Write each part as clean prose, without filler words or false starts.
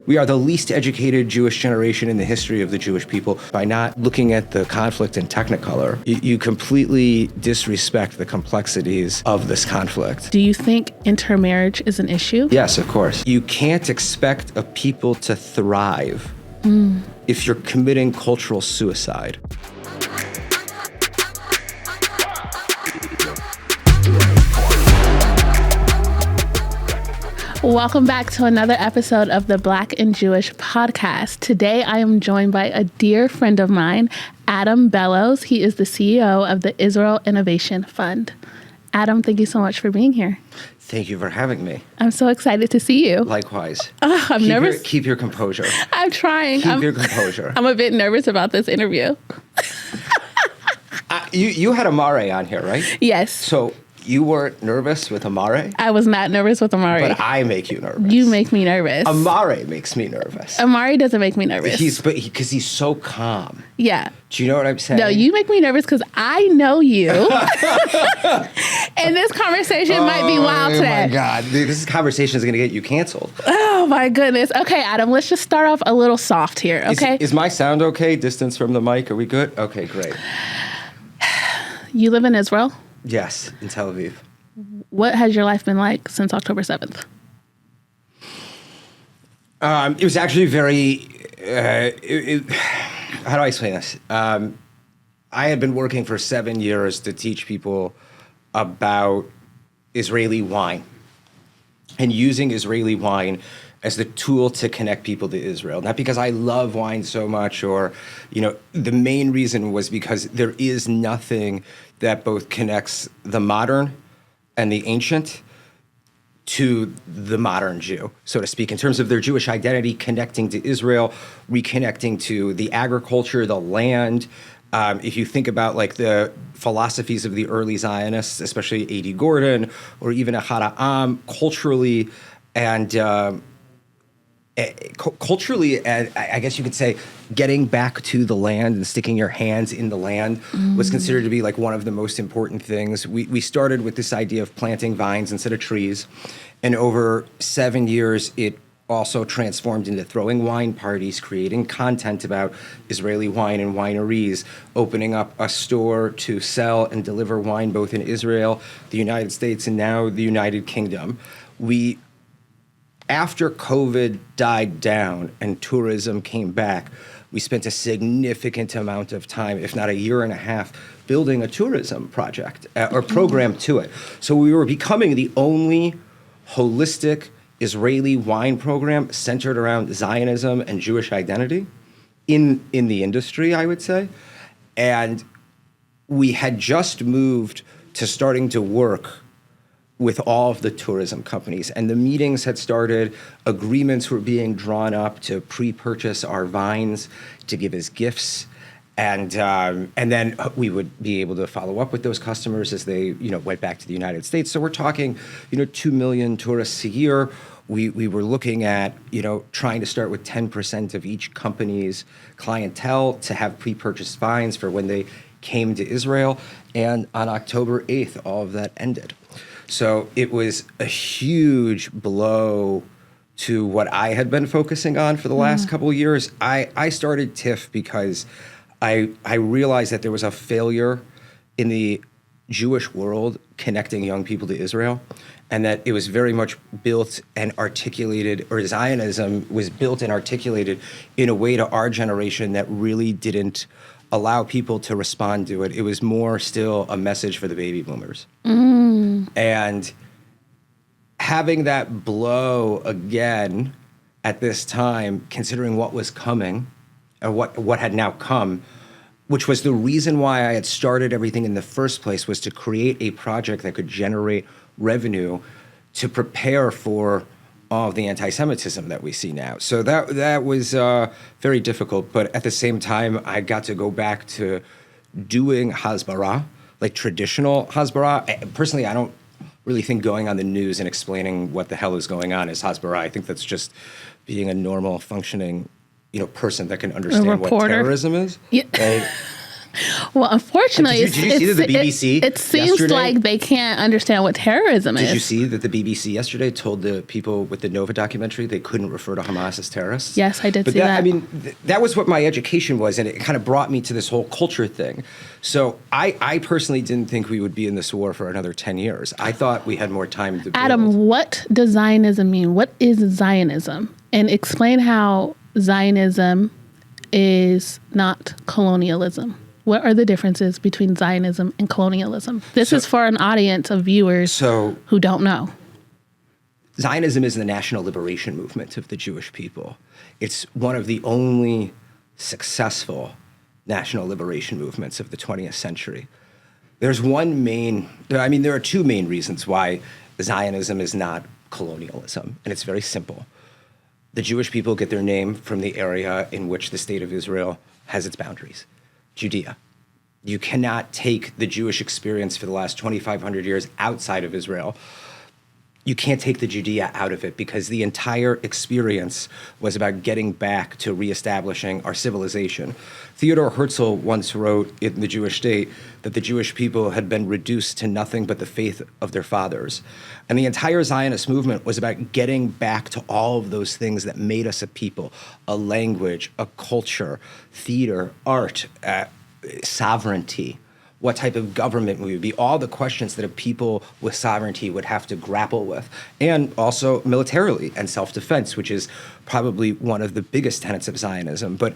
We are the least educated Jewish generation in the history of the Jewish people. By not looking at the conflict in technicolor, you completely disrespect the complexities of this conflict. Do you think intermarriage is an issue? Yes, of course. You can't expect a people to thrive if you're committing cultural suicide. Welcome back to another episode of the Black and Jewish podcast. Today, I am joined by a dear friend of mine, Adam Bellos. He is the CEO of the Israel Innovation Fund. Adam, thank you so much for being here. Thank you for having me. I'm so excited to see you. Likewise. I'm nervous. Keep your composure. I'm trying. Keep your composure. I'm a bit nervous about this interview. You had Amare on here, right? Yes. So you weren't nervous with Amare? I was not nervous with Amare. But I make you nervous. You make me nervous. Amare makes me nervous. Amare doesn't make me nervous. Because he's so calm. Yeah. Do you know what I'm saying? No, you make me nervous because I know you. And this conversation might be wild today. Oh, my God. This conversation is going to get you canceled. Oh, my goodness. Okay, Adam, let's just start off a little soft here, okay? Is my sound okay? Distance from the mic? Are we good? Okay, great. You live in Israel? Yes, in Tel Aviv. What has your life been like since October 7th? It was actually very... how do I explain this? I had been working for 7 years to teach people about Israeli wine and using Israeli wine as the tool to connect people to Israel. Not because I love wine so much or, the main reason was because there is nothing that both connects the modern and the ancient to the modern Jew, so to speak, in terms of their Jewish identity, connecting to Israel, reconnecting to the agriculture, the land. If you think about like the philosophies of the early Zionists, especially A.D. Gordon or even Ahad Ha'am, culturally, and I guess you could say getting back to the land and sticking your hands in the land was considered to be like one of the most important things. We started with this idea of planting vines instead of trees. And over 7 years, it also transformed into throwing wine parties, creating content about Israeli wine and wineries, opening up a store to sell and deliver wine both in Israel, the United States, and now the United Kingdom. After COVID died down and tourism came back, we spent a significant amount of time, if not a year and a half, building a tourism project or program to it. So we were becoming the only holistic Israeli wine program centered around Zionism and Jewish identity in the industry, I would say. And we had just moved to starting to work with all of the tourism companies. And the meetings had started, agreements were being drawn up to pre-purchase our vines to give as gifts. And then we would be able to follow up with those customers as they went back to the United States. So we're talking 2 million tourists a year. We were looking at trying to start with 10% of each company's clientele to have pre-purchased vines for when they came to Israel. And on October 8th, all of that ended. So it was a huge blow to what I had been focusing on for the last couple of years. I started TIIF because I realized that there was a failure in the Jewish world connecting young people to Israel, and that it was very much built and articulated, or Zionism was built and articulated in a way to our generation that really didn't allow people to respond to it. It was more still a message for the baby boomers. And having that blow again at this time, considering what was coming, or what had now come, which was the reason why I had started everything in the first place, was to create a project that could generate revenue to prepare for all of the anti-Semitism that we see now. So that was very difficult. But at the same time, I got to go back to doing hasbara, like traditional hasbara. Personally, I don't really think going on the news and explaining what the hell is going on is hasbara. I think that's just being a normal functioning person that can understand what terrorism is. Yeah. Right? Well, unfortunately, Did you see that the BBC it seems yesterday, like they can't understand what terrorism is. Did you see that the BBC yesterday told the people with the Nova documentary they couldn't refer to Hamas as terrorists? Yes, I did see that. I mean, that was what my education was, and it kind of brought me to this whole culture thing. So I personally didn't think we would be in this war for another 10 years. I thought we had more time to build. Adam, what does Zionism mean? What is Zionism? And explain how Zionism is not colonialism. What are the differences between Zionism and colonialism? This is for an audience of viewers who don't know. Zionism is the national liberation movement of the Jewish people. It's one of the only successful national liberation movements of the 20th century. There are two main reasons why Zionism is not colonialism, and it's very simple. The Jewish people get their name from the area in which the state of Israel has its boundaries, Judea. You cannot take the Jewish experience for the last 2,500 years outside of Israel. You can't take the Judea out of it because the entire experience was about getting back to reestablishing our civilization. Theodor Herzl once wrote in The Jewish State that the Jewish people had been reduced to nothing but the faith of their fathers. And the entire Zionist movement was about getting back to all of those things that made us a people, a language, a culture, theater, art, sovereignty. What type of government we would be, all the questions that a people with sovereignty would have to grapple with. And also militarily and self-defense, which is probably one of the biggest tenets of Zionism. But,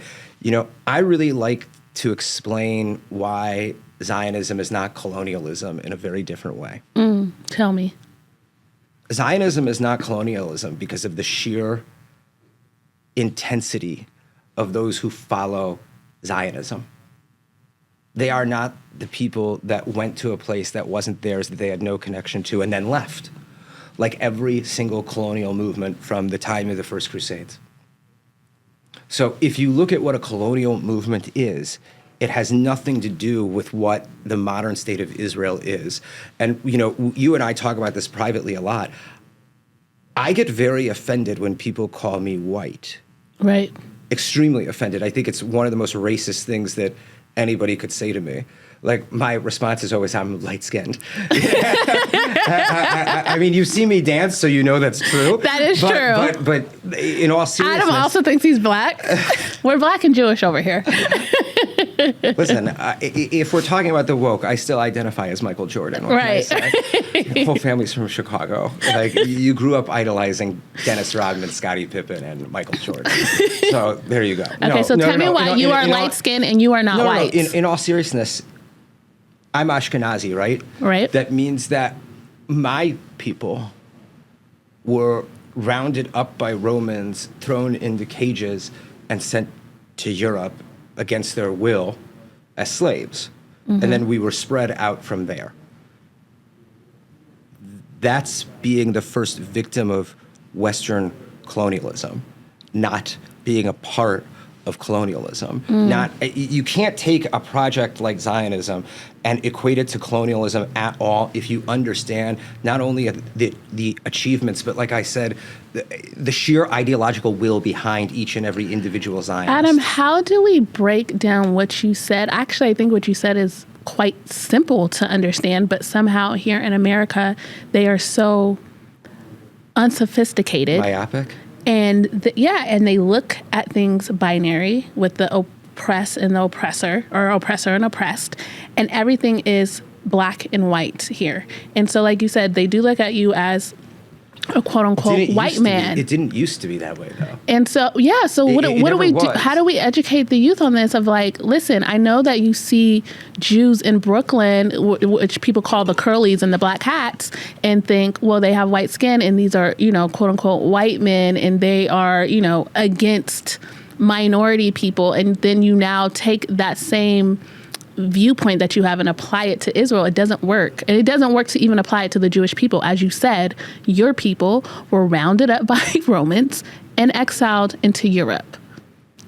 I really like to explain why Zionism is not colonialism in a very different way. Tell me. Zionism is not colonialism because of the sheer intensity of those who follow Zionism. They are not the people that went to a place that wasn't theirs, that they had no connection to, and then left, like every single colonial movement from the time of the First Crusades. So if you look at what a colonial movement is, it has nothing to do with what the modern state of Israel is. And, you and I talk about this privately a lot. I get very offended when people call me white. Right. Extremely offended. I think it's one of the most racist things that anybody could say to me. Like, my response is always, I'm light-skinned. I mean, you see me dance, so you know that's true. That is true. But in all seriousness... Adam also thinks he's black. We're black and Jewish over here. Listen, if we're talking about the woke, I still identify as Michael Jordan. Right. Your whole family's from Chicago. Like, you grew up idolizing Dennis Rodman, Scottie Pippen, and Michael Jordan. So there you go. Okay, tell me why you are light-skinned and you are not white. In all seriousness, I'm Ashkenazi, right? Right. That means that my people were rounded up by Romans, thrown into cages, and sent to Europe against their will as slaves. Mm-hmm. And then we were spread out from there. That's being the first victim of Western colonialism, not being a part of colonialism. You can't take a project like Zionism and equate it to colonialism at all if you understand not only the achievements, but like I said, the sheer ideological will behind each and every individual Zionist. Adam, how do we break down what you said? Actually, I think what you said is quite simple to understand, but somehow here in America, they are so unsophisticated. Myopic? And and they look at things binary with the oppressed and the oppressor, or oppressor and oppressed, and everything is black and white here. And so, like you said, they do look at you as a quote unquote white man. It didn't used to be that way, though. And so, so what do we do? How do we educate the youth on this? Of like, listen, I know that you see Jews in Brooklyn, which people call the curlies and the black hats, and think, well, they have white skin, and these are, quote unquote white men, and they are, against minority people. And then you now take that same viewpoint that you have and apply it to Israel. It doesn't work. And it doesn't work to even apply it to the Jewish people. As you said, your people were rounded up by Romans and exiled into Europe.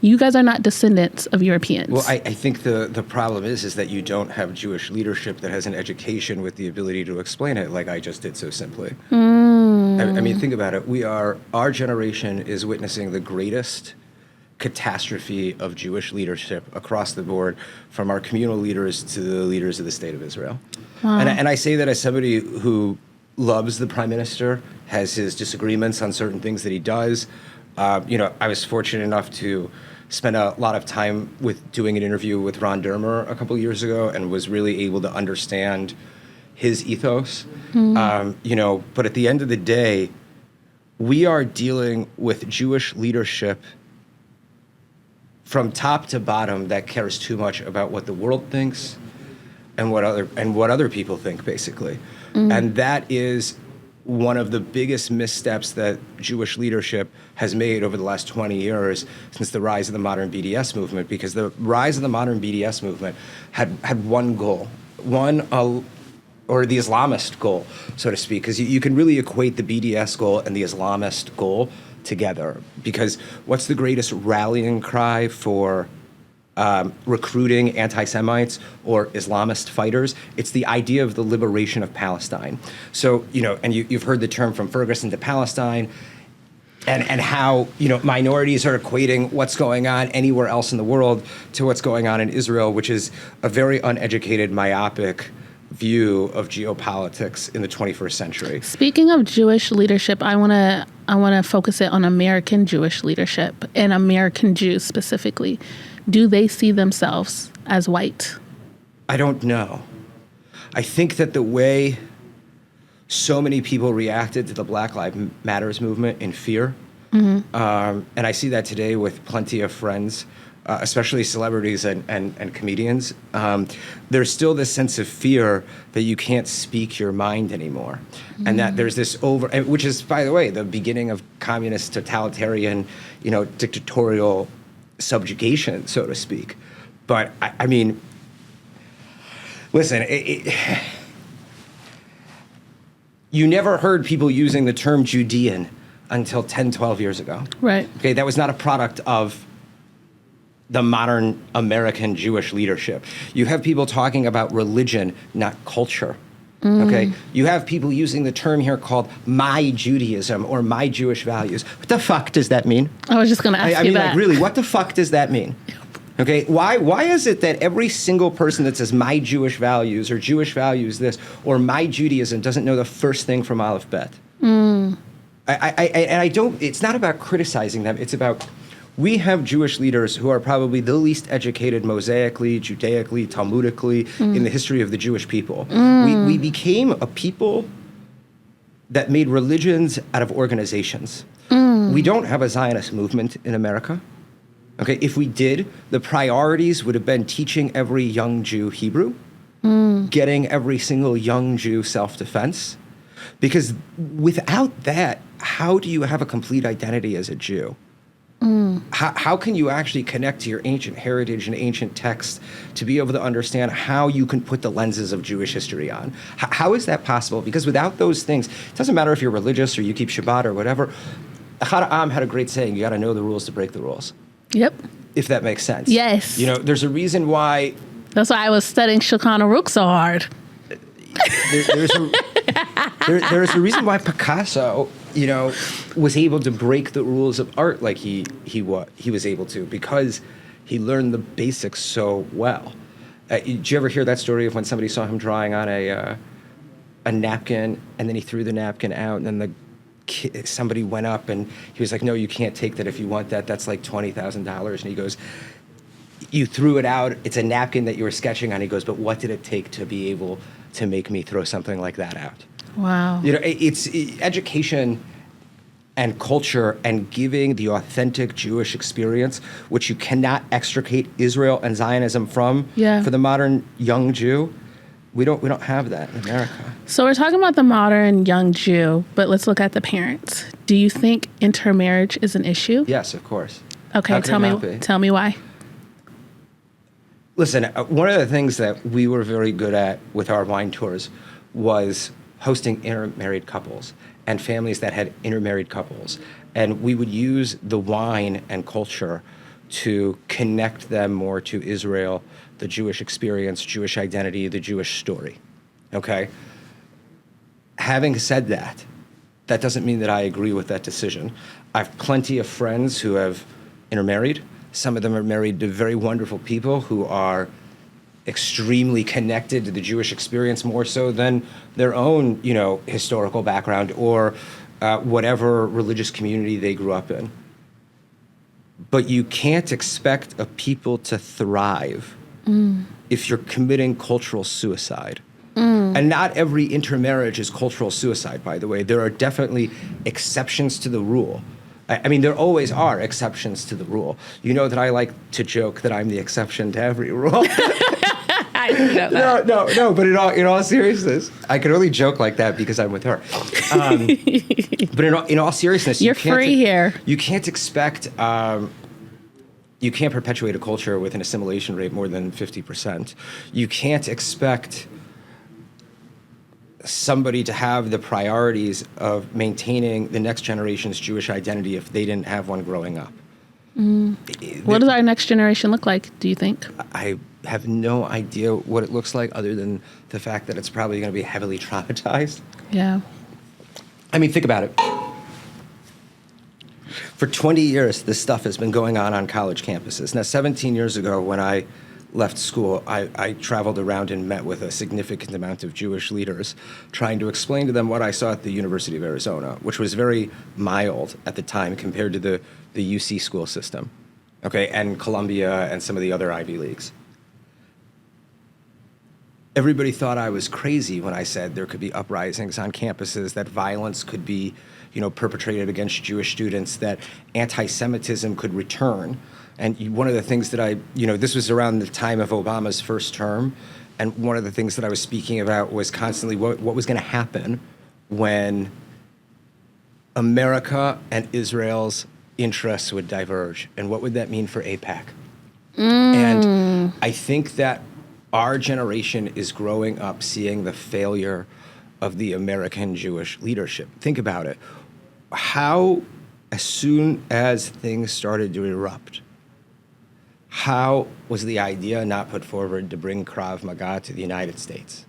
You guys are not descendants of Europeans. Well, I think the problem is that you don't have Jewish leadership that has an education with the ability to explain it like I just did so simply. I mean, think about it. Our generation is witnessing the greatest catastrophe of Jewish leadership across the board, from our communal leaders to the leaders of the State of Israel. Wow. And I say that as somebody who loves the prime minister, has his disagreements on certain things that he does. I was fortunate enough to spend a lot of time with doing an interview with Ron Dermer a couple of years ago, and was really able to understand his ethos. But at the end of the day, we are dealing with Jewish leadership from top to bottom that cares too much about what the world thinks and what other people think, basically. And that is one of the biggest missteps that Jewish leadership has made over the last 20 years since the rise of the modern BDS movement, because the rise of the modern BDS movement had one goal, or the Islamist goal, so to speak, because you can really equate the BDS goal and the Islamist goal together. Because what's the greatest rallying cry for recruiting anti-Semites or Islamist fighters? It's the idea of the liberation of Palestine. So, and you've heard the term from Ferguson to Palestine, and how, minorities are equating what's going on anywhere else in the world to what's going on in Israel, which is a very uneducated, myopic view of geopolitics in the 21st century. Speaking of Jewish leadership, I want to focus it on American Jewish leadership and American Jews specifically. Do they see themselves as white? I don't know. I think that the way so many people reacted to the Black Lives Matters movement in fear, and I see that today with plenty of friends, especially celebrities and comedians, there's still this sense of fear that you can't speak your mind anymore. And that there's this which is, by the way, the beginning of communist, totalitarian, dictatorial subjugation, so to speak. But I mean, listen, you never heard people using the term Judean until 10, 12 years ago. Right. Okay, that was not a product of the modern American Jewish leadership. You have people talking about religion, not culture. Okay, you have people using the term here called my Judaism or my Jewish values. What the fuck does that mean? I was just going to ask you that. I mean, like, really, what the fuck does that mean? Okay, why is it that every single person that says my Jewish values or Jewish values this or my Judaism doesn't know the first thing from Aleph Bet? I don't. It's not about criticizing them. It's about, we have Jewish leaders who are probably the least educated mosaically, Judaically, Talmudically in the history of the Jewish people. We became a people that made religions out of organizations. We don't have a Zionist movement in America. Okay, if we did, the priorities would have been teaching every young Jew Hebrew, getting every single young Jew self-defense. Because without that, how do you have a complete identity as a Jew? How can you actually connect to your ancient heritage and ancient texts to be able to understand how you can put the lenses of Jewish history on? How is that possible? Because without those things, it doesn't matter if you're religious or you keep Shabbat or whatever. Ahad Am had a great saying, you got to know the rules to break the rules. Yep. If that makes sense. Yes. There's a reason why. That's why I was studying Shulchan Aruch so hard. There's a reason why Picasso, was able to break the rules of art like he was able to, because he learned the basics so well. Did you ever hear that story of when somebody saw him drawing on a napkin, and then he threw the napkin out, and then somebody went up and he was like, "No, you can't take that if you want that. That's like $20,000." And he goes, "You threw it out. It's a napkin that you were sketching on." He goes, "But what did it take to be able to make me throw something like that out?" Wow. It's education and culture and giving the authentic Jewish experience, which you cannot extricate Israel and Zionism from. Yeah. For the modern young Jew, we don't have that in America. So we're talking about the modern young Jew, but let's look at the parents. Do you think intermarriage is an issue? Yes, of course. Okay, tell me why. Listen, one of the things that we were very good at with our wine tours was hosting intermarried couples and families that had intermarried couples. And we would use the wine and culture to connect them more to Israel, the Jewish experience, Jewish identity, the Jewish story. Okay? Having said that, that doesn't mean that I agree with that decision. I have plenty of friends who have intermarried. Some of them are married to very wonderful people who are extremely connected to the Jewish experience more so than their own, historical background or whatever religious community they grew up in. But you can't expect a people to thrive if you're committing cultural suicide. And not every intermarriage is cultural suicide, by the way. There are definitely exceptions to the rule. I mean, there always are exceptions to the rule. You know that I like to joke that I'm the exception to every rule. I didn't know that. No. But in all seriousness, I can only joke like that because I'm with her. But in all seriousness, you're free here. You can't expect. You can't perpetuate a culture with an assimilation rate more than 50%. You can't expect somebody to have the priorities of maintaining the next generation's Jewish identity if they didn't have one growing up. What does our next generation look like, do you think? I have no idea what it looks like other than the fact that it's probably going to be heavily traumatized. Yeah. I mean, think about it. For 20 years, this stuff has been going on college campuses. Now, 17 years ago, when I left school, I traveled around and met with a significant amount of Jewish leaders, trying to explain to them what I saw at the University of Arizona, which was very mild at the time compared to the UC school system, okay, and Columbia and some of the other Ivy Leagues. Everybody thought I was crazy when I said there could be uprisings on campuses, that violence could be, perpetrated against Jewish students, that anti-Semitism could return. And one of the things that this was around the time of Obama's first term, and one of the things that I was speaking about was constantly what was going to happen when America and Israel's interests would diverge, and what would that mean for AIPAC? And I think that our generation is growing up seeing the failure of the American Jewish leadership. Think about it. How, as soon as things started to erupt, how was the idea not put forward to bring Krav Maga to the United States?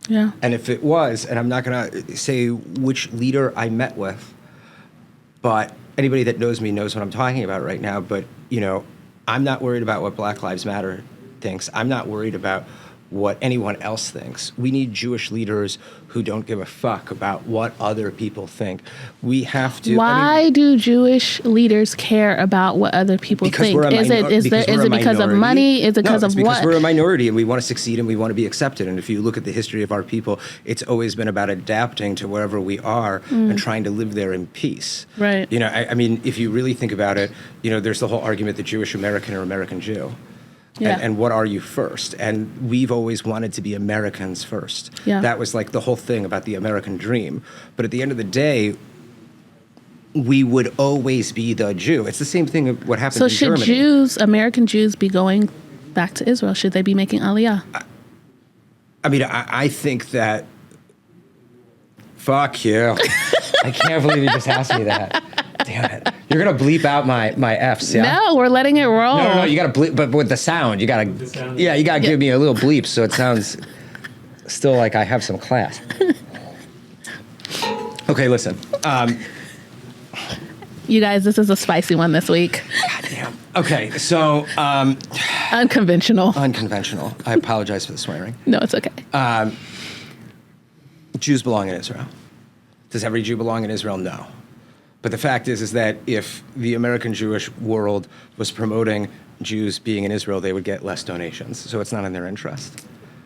Yeah. And if it was, and I'm not going to say which leader I met with, but anybody that knows me knows what I'm talking about right now. But, I'm not worried about what Black Lives Matter thinks. I'm not worried about what anyone else thinks. We need Jewish leaders who don't give a fuck about what other people think. We have to. Why do Jewish leaders care about what other people think? Is it because of money? Is it because of what? Because we're a minority and we want to succeed and we want to be accepted. And if you look at the history of our people, it's always been about adapting to wherever we are and trying to live there in peace. Right. I mean, if you really think about it, there's the whole argument that Jewish American or American Jew. Yeah. And what are you first? And we've always wanted to be Americans first. Yeah. That was like the whole thing about the American dream. But at the end of the day, we would always be the Jew. It's the same thing of what happens in Germany. So should American Jews be going back to Israel? Should they be making Aliyah? I mean, I think that, fuck you. I can't believe you just asked me that. Damn it. You're going to bleep out my Fs, yeah? No, we're letting it roll. No, you got to bleep, but with the sound, you got to, you got to give me a little bleep so it sounds still like I have some class. Okay, listen. You guys, this is a spicy one this week. Goddamn. Okay, so. Unconventional. I apologize for the swearing. No, it's okay. Jews belong in Israel. Does every Jew belong in Israel? No. But the fact is that if the American Jewish world was promoting Jews being in Israel, they would get less donations. So it's not in their interest.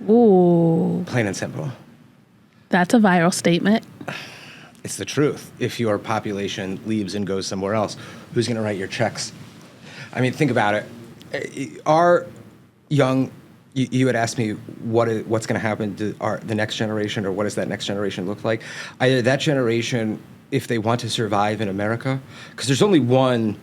Ooh. Plain and simple. That's a viral statement. It's the truth. If your population leaves and goes somewhere else, who's going to write your checks? I mean, think about it. Our young, you had asked me what's going to happen to the next generation, or what does that next generation look like? Either that generation, if they want to survive in America, because there's only one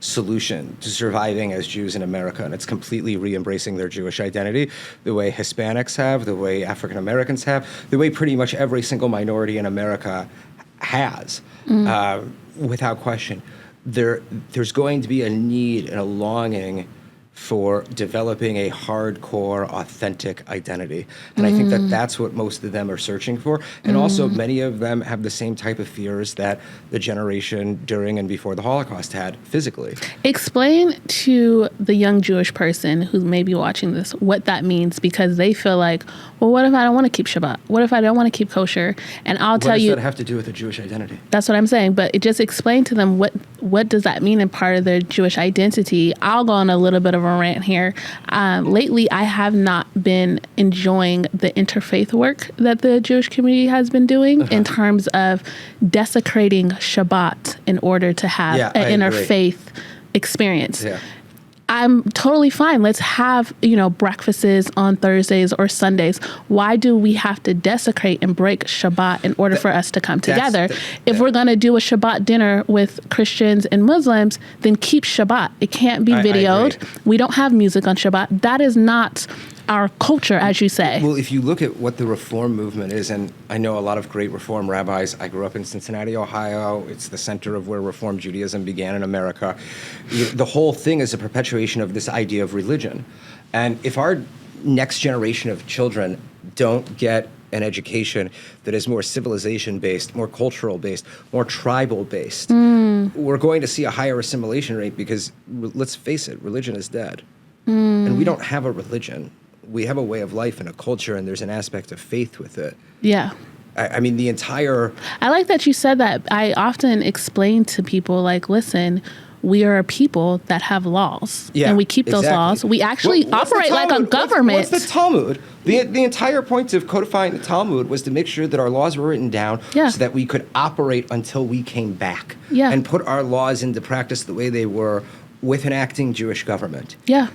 solution to surviving as Jews in America, and it's completely re-embracing their Jewish identity, the way Hispanics have, the way African Americans have, the way pretty much every single minority in America has, without question. There's going to be a need and a longing for developing a hardcore, authentic identity. And I think that that's what most of them are searching for. And also, many of them have the same type of fears that the generation during and before the Holocaust had physically. Explain to the young Jewish person who may be watching this what that means, because they feel like, well, what if I don't want to keep Shabbat? What if I don't want to keep kosher? And I'll tell you... What does that have to do with a Jewish identity? That's what I'm saying. But it just explain to them what does that mean in part of their Jewish identity. I'll go on a little bit of a rant here. Lately, I have not been enjoying the interfaith work that the Jewish community has been doing in terms of desecrating Shabbat in order to have an interfaith experience. Yeah. I'm totally fine. Let's have, breakfasts on Thursdays or Sundays. Why do we have to desecrate and break Shabbat in order for us to come together? If we're going to do a Shabbat dinner with Christians and Muslims, then keep Shabbat. It can't be videoed. We don't have music on Shabbat. That is not our culture, as you say. Well, if you look at what the reform movement is, and I know a lot of great reform rabbis. I grew up in Cincinnati, Ohio. It's the center of where Reform Judaism began in America. The whole thing is a perpetuation of this idea of religion. And if our next generation of children don't get an education that is more civilization-based, more cultural-based, more tribal-based, we're going to see a higher assimilation rate because, let's face it, religion is dead. And we don't have a religion. We have a way of life and a culture, and there's an aspect of faith with it. Yeah. I mean, the entire... I like that you said that. I often explain to people, like, listen, we are a people that have laws, and we keep those laws. We actually operate like a government. What's the Talmud? The entire point of codifying the Talmud was to make sure that our laws were written down so that we could operate until we came back and put our laws into practice the way they were with an acting Jewish government. Yeah.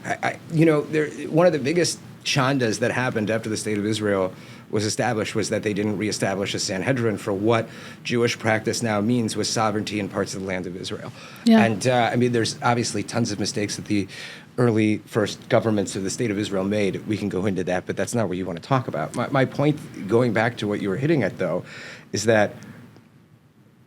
One of the biggest chandas that happened after the State of Israel was established was that they didn't reestablish a Sanhedrin for what Jewish practice now means with sovereignty in parts of the land of Israel. Yeah. And there's obviously tons of mistakes that the early first governments of the State of Israel made. We can go into that, but that's not what you want to talk about. My point, going back to what you were hitting at, though, is that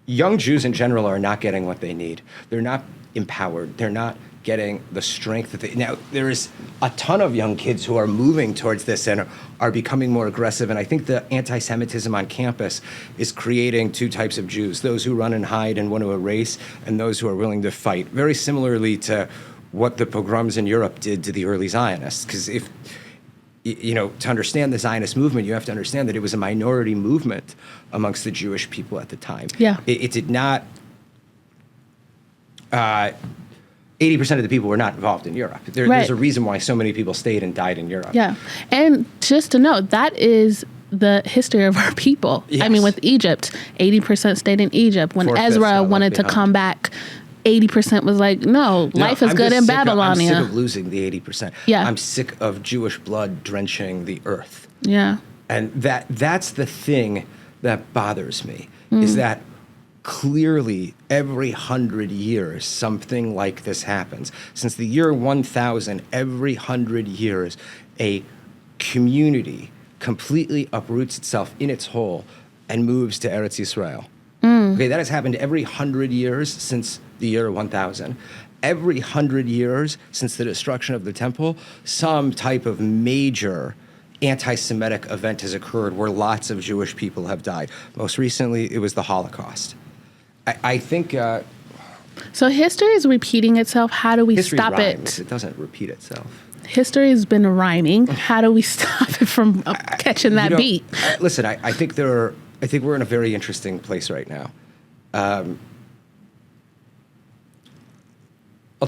young Jews in general are not getting what they need. They're not empowered. They're not getting the strength that now there is a ton of young kids who are moving towards this and are becoming more aggressive. And I think the anti-Semitism on campus is creating two types of Jews, those who run and hide and want to erase, and those who are willing to fight. Very similarly to what the pogroms in Europe did to the early Zionists. Because to understand the Zionist movement, you have to understand that it was a minority movement amongst the Jewish people at the time. Yeah. It did not... 80% of the people were not involved in Europe. There's a reason why so many people stayed and died in Europe. Yeah. And just to note, that is the history of our people. Yes. I mean, with Egypt, 80% stayed in Egypt. When Ezra wanted to come back, 80% was like, no, life is good in Babylonia. I'm sick of losing the 80%. Yeah. I'm sick of Jewish blood drenching the earth. Yeah. And that's the thing that bothers me, is that clearly, every 100 years, something like this happens. Since the year 1000, every 100 years, a community completely uproots itself in its whole and moves to Eretz Yisrael. Okay, that has happened every 100 years since the year 1000. Every 100 years since the destruction of the temple, some type of major anti-Semitic event has occurred where lots of Jewish people have died. Most recently, it was the Holocaust. I think... so history is repeating itself. How do we stop it? It doesn't repeat itself. History has been rhyming. How do we stop it from catching that beat? Listen, I think we're in a very interesting place right now. I'll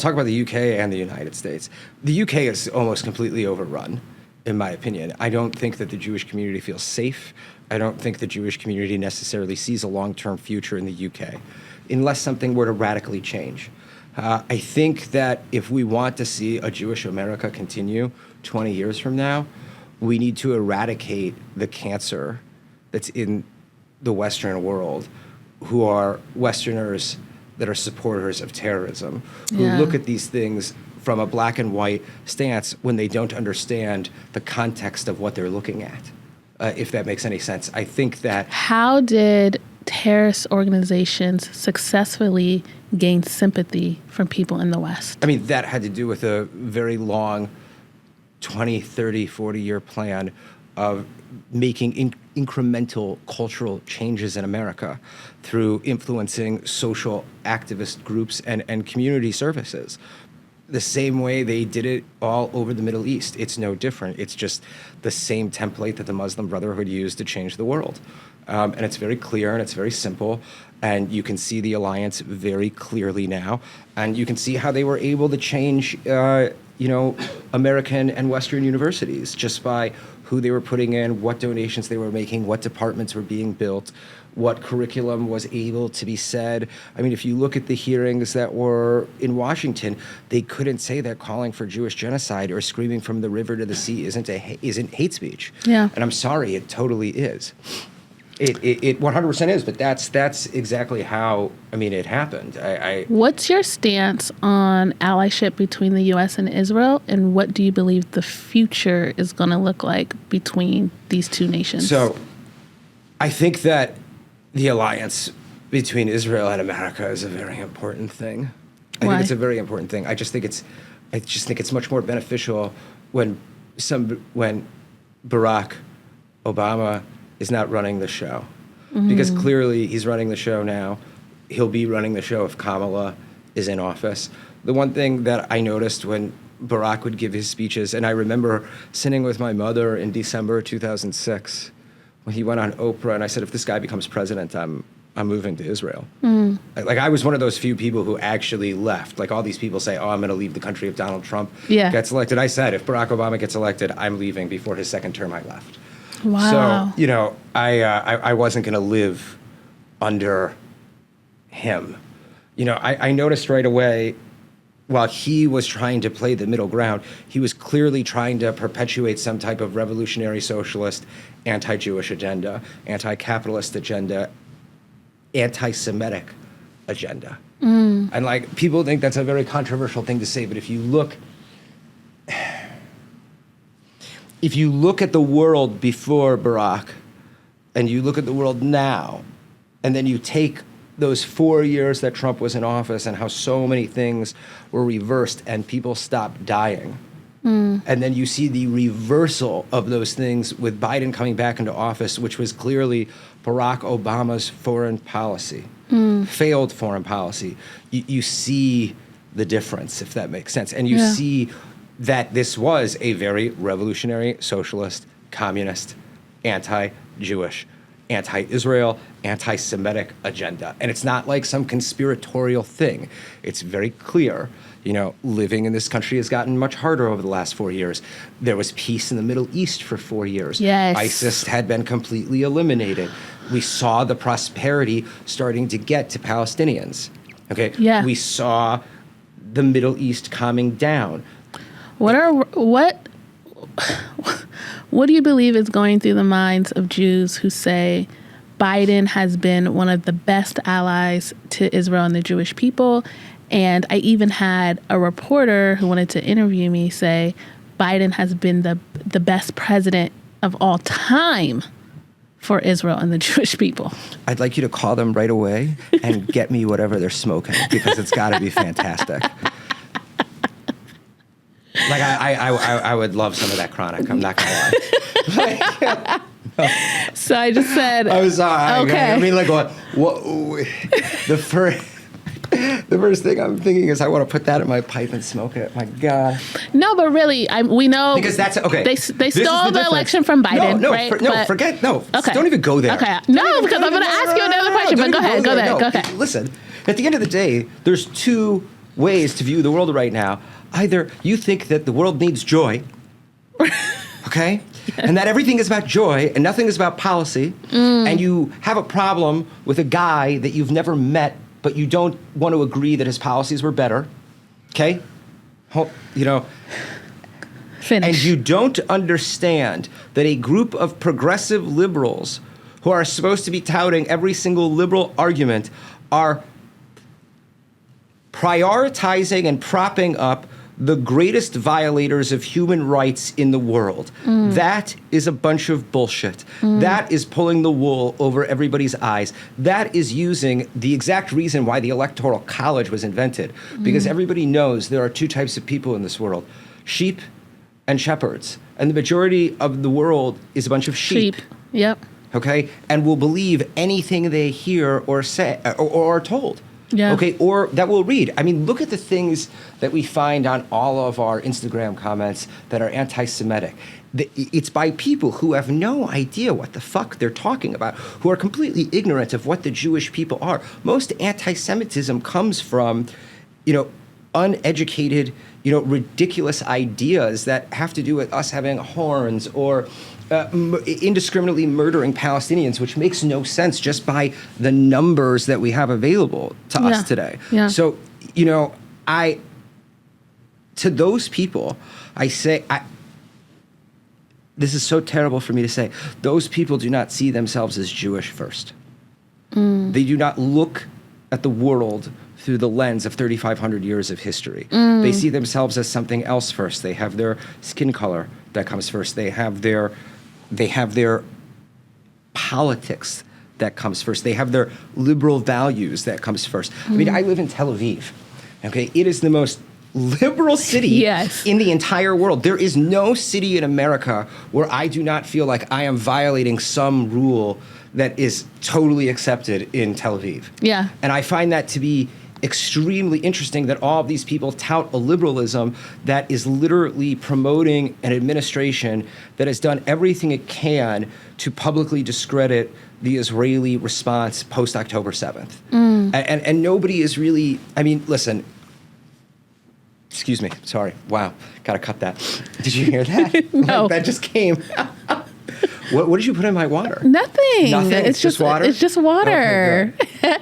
talk about the UK and the United States. The UK is almost completely overrun, in my opinion. I don't think that the Jewish community feels safe. I don't think the Jewish community necessarily sees a long-term future in the UK, unless something were to radically change. I think that if we want to see a Jewish America continue 20 years from now, we need to eradicate the cancer that's in the Western world, who are Westerners that are supporters of terrorism, who look at these things from a black and white stance when they don't understand the context of what they're looking at, if that makes any sense. I think that... How did terrorist organizations successfully gain sympathy from people in the West? I mean, that had to do with a very long 20, 30, 40-year plan of making incremental cultural changes in America through influencing social activist groups and community services. The same way they did it all over the Middle East. It's no different. It's just the same template that the Muslim Brotherhood used to change the world. And it's very clear and it's very simple. And you can see the alliance very clearly now. And you can see how they were able to change, American and Western universities just by who they were putting in, what donations they were making, what departments were being built, what curriculum was able to be said. I mean, if you look at the hearings that were in Washington, they couldn't say that calling for Jewish genocide or screaming from the river to the sea isn't hate speech. Yeah. And I'm sorry, it totally is. It 100% is, but that's exactly how, it happened. What's your stance on allyship between the U.S. and Israel, and what do you believe the future is going to look like between these two nations? So I think that the alliance between Israel and America is a very important thing. I Why? think it's a very important thing. I just think it's much more beneficial when Barack Obama is not running the show. Because clearly he's running the show now. He'll be running the show if Kamala is in office. The one thing that I noticed when Barack would give his speeches, and I remember sitting with my mother in December 2006 when he went on Oprah, and I said, if this guy becomes president, I'm moving to Israel. I was one of those few people who actually left. Like all these people say, I'm going to leave the country if Donald Trump gets elected. I said, if Barack Obama gets elected, I'm leaving. Before his second term, I left. Wow. So, I wasn't going to live under him. I noticed right away, while he was trying to play the middle ground, he was clearly trying to perpetuate some type of revolutionary socialist, anti-Jewish agenda, anti-capitalist agenda, anti-Semitic agenda. And people think that's a very controversial thing to say, but if you look at the world before Barack and you look at the world now, and then you take those 4 years that Trump was in office and how so many things were reversed and people stopped dying. And then you see the reversal of those things with Biden coming back into office, which was clearly Barack Obama's foreign policy, failed foreign policy. You see the difference, if that makes sense. And you see that this was a very revolutionary, socialist, communist, anti-Jewish, anti-Israel, anti-Semitic agenda. And it's not like some conspiratorial thing. It's very clear. Living in this country has gotten much harder over the last 4 years. There was peace in the Middle East for 4 years. Yes. ISIS had been completely eliminated. We saw the prosperity starting to get to Palestinians. Okay? Yeah. We saw the Middle East calming down. What do you believe is going through the minds of Jews who say Biden has been one of the best allies to Israel and the Jewish people? And I even had a reporter who wanted to interview me say Biden has been the best president of all time for Israel and the Jewish people. I'd like you to call them right away and get me whatever they're smoking, because it's got to be fantastic. I would love some of that chronic. I'm not gonna lie. So I just said, I was okay. What? The first thing I'm thinking is I want to put that in my pipe and smoke it. My God. No, but really, we know because that's okay. They stole the election from Biden, right? Forget. Okay. Don't even go there. Okay. No, because I'm going to ask you another question. But go ahead. Go ahead. Listen. At the end of the day, there's two ways to view the world right now. Either you think that the world needs joy, okay, and that everything is about joy and nothing is about policy, and you have a problem with a guy that you've never met, but you don't want to agree that his policies were better, okay? Finish. And you don't understand that a group of progressive liberals who are supposed to be touting every single liberal argument are prioritizing and propping up the greatest violators of human rights in the world. That is a bunch of bullshit. That is pulling the wool over everybody's eyes. That is using the exact reason why the Electoral College was invented. Because everybody knows there are two types of people in this world, sheep and shepherds. And the majority of the world is a bunch of sheep. Yep. Okay? And will believe anything they hear or say or are told. Yeah. Okay, or that we'll read. I mean, look at the things that we find on all of our Instagram comments that are anti-Semitic. It's by people who have no idea what the fuck they're talking about, who are completely ignorant of what the Jewish people are. Most anti-Semitism comes from, uneducated, ridiculous ideas that have to do with us having horns or indiscriminately murdering Palestinians, which makes no sense just by the numbers that we have available to us today. Yeah. So, to those people, I say, this is so terrible for me to say, those people do not see themselves as Jewish first. They do not look at the world through the lens of 3,500 years of history. They see themselves as something else first. They have their skin color that comes first. They have their politics that comes first. They have their liberal values that comes first. I mean, I live in Tel Aviv. Okay, it is the most liberal city in the entire world. There is no city in America where I do not feel like I am violating some rule that is totally accepted in Tel Aviv. Yeah. And I find that to be extremely interesting that all of these people tout a liberalism that is literally promoting an administration that has done everything it can to publicly discredit the Israeli response post-October 7th. And nobody is really, I mean, listen, excuse me, sorry, wow, gotta cut that. Did you hear that? No. That just came. What did you put in my water? Nothing. Nothing? It's just water? It's just water. Okay,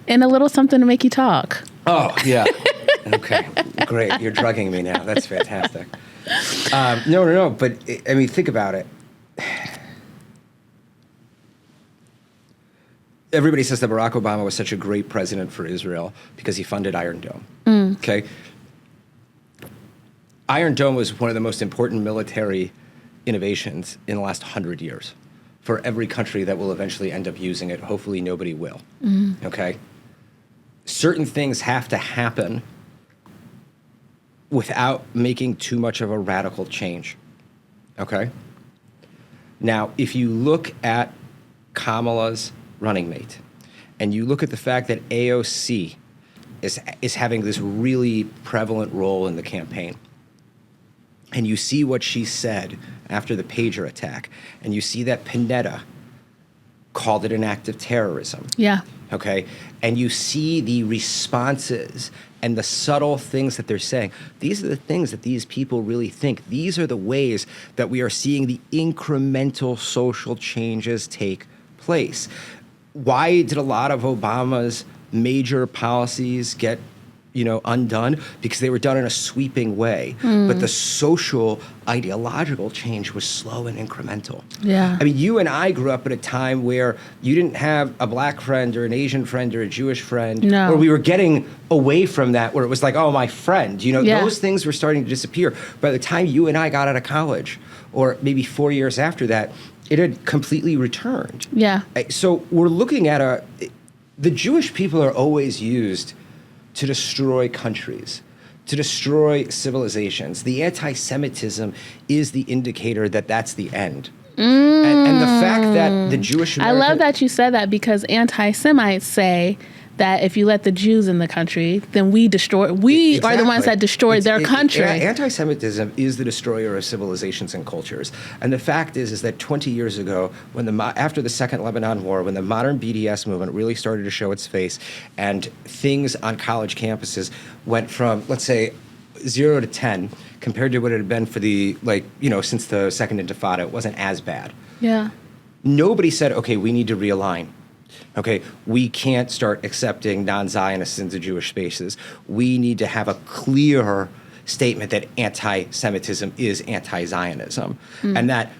and a little something to make you talk. Oh, yeah. Okay, great. You're drugging me now. That's fantastic. No. But, I mean, think about it. Everybody says that Barack Obama was such a great president for Israel because he funded Iron Dome. Okay? Iron Dome was one of the most important military innovations in the last 100 years for every country that will eventually end up using it. Hopefully nobody will. Okay? Certain things have to happen without making too much of a radical change. Okay? Now, if you look at Kamala's running mate, and you look at the fact that AOC is having this really prevalent role in the campaign, and you see what she said after the pager attack, and you see that Panetta called it an act of terrorism. Yeah. Okay? And you see the responses and the subtle things that they're saying. These are the things that these people really think. These are the ways that we are seeing the incremental social changes take place. Why did a lot of Obama's major policies get undone? Because they were done in a sweeping way. But the social, ideological change was slow and incremental. Yeah. I mean, you and I grew up at a time where you didn't have a black friend or an Asian friend or a Jewish friend. No. Or we were getting away from that where it was like, oh, my friend. Those things were starting to disappear. By the time you and I got out of college, or maybe 4 years after that, it had completely returned. Yeah. So we're looking at the Jewish people are always used to destroy countries, to destroy civilizations. The anti-Semitism is the indicator that that's the end. And the fact that the Jewish American... I love that you said that, because anti-Semites say that if you let the Jews in the country, then we are the ones that destroyed their country. Anti-Semitism is the destroyer of civilizations and cultures. And the fact is that 20 years ago, after the Second Lebanon War, when the modern BDS movement really started to show its face, and things on college campuses went from, let's say, 0 to 10, compared to what it had been for since the Second Intifada, it wasn't as bad. Yeah. Nobody said, okay, we need to realign. Okay, we can't start accepting non-Zionists into Jewish spaces. We need to have a clear statement that anti-Semitism is anti-Zionism, and that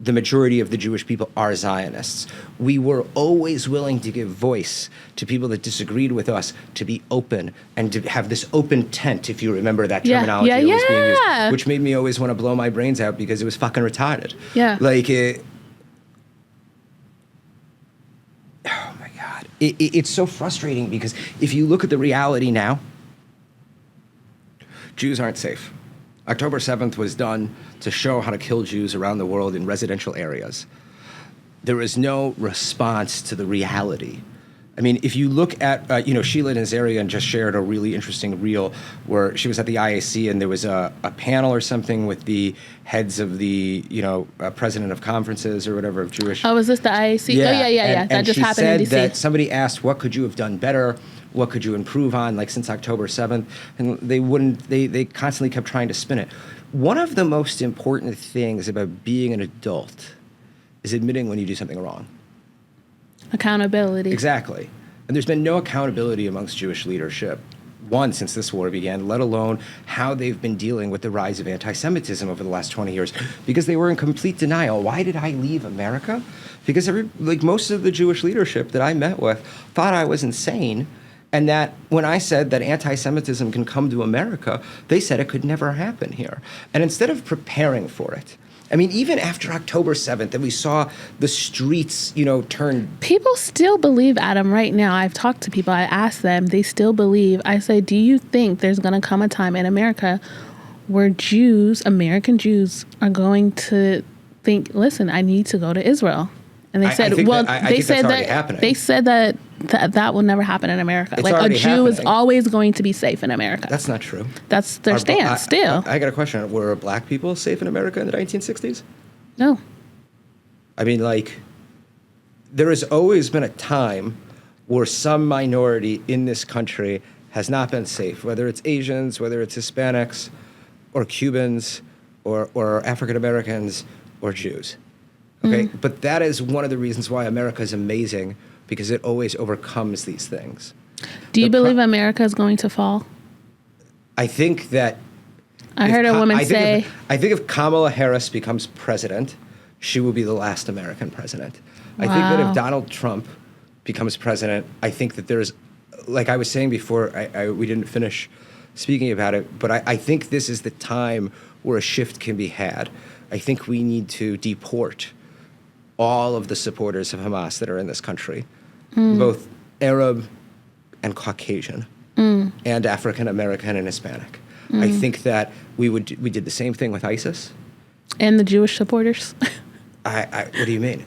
the majority of the Jewish people are Zionists. We were always willing to give voice to people that disagreed with us, to be open and to have this open tent, if you remember that terminology that was being used, which made me always want to blow my brains out because it was fucking retarded. Yeah. Like, oh my God. It's so frustrating because if you look at the reality now, Jews aren't safe. October 7th was done to show how to kill Jews around the world in residential areas. There is no response to the reality. I mean, if you look at, Sheila Nazarian just shared a really interesting reel where she was at the IAC and there was a panel or something with the heads of the, president of conferences or whatever of Jewish. Oh, was this the IAC? Yeah. That just happened in DC. And she said that somebody asked, what could you have done better? What could you improve on, like since October 7th? And they constantly kept trying to spin it. One of the most important things about being an adult is admitting when you do something wrong. Accountability. Exactly. And there's been no accountability amongst Jewish leadership, one, since this war began, let alone how they've been dealing with the rise of anti-Semitism over the last 20 years, because they were in complete denial. Why did I leave America? Because most of the Jewish leadership that I met with thought I was insane. And that when I said that anti-Semitism can come to America, they said it could never happen here. And instead of preparing for it, I mean, even after October 7th, and we saw the streets, turn. People still believe, Adam, right now. I've talked to people. I asked them. They still believe. I say, do you think there's going to come a time in America where American Jews, are going to think, listen, I need to go to Israel? And they said, they said that will never happen in America. It's like a Jew happening. Is always going to be safe in America. That's not true. That's their stance still. I got a question. Were black people safe in America in the 1960s? No. I mean, there has always been a time where some minority in this country has not been safe, whether it's Asians, whether it's Hispanics, or Cubans, or African Americans, or Jews. Okay, but that is one of the reasons why America is amazing, because it always overcomes these things. Do you believe America is going to fall? I think that... I heard a woman say... I think if Kamala Harris becomes president, she will be the last American president. Wow. I think that if Donald Trump becomes president, I think that there's... Like I was saying before, we didn't finish speaking about it, but I think this is the time where a shift can be had. I think we need to deport all of the supporters of Hamas that are in this country, both Arab and Caucasian, and African American and Hispanic. I think that we did the same thing with ISIS. And the Jewish supporters. What do you mean?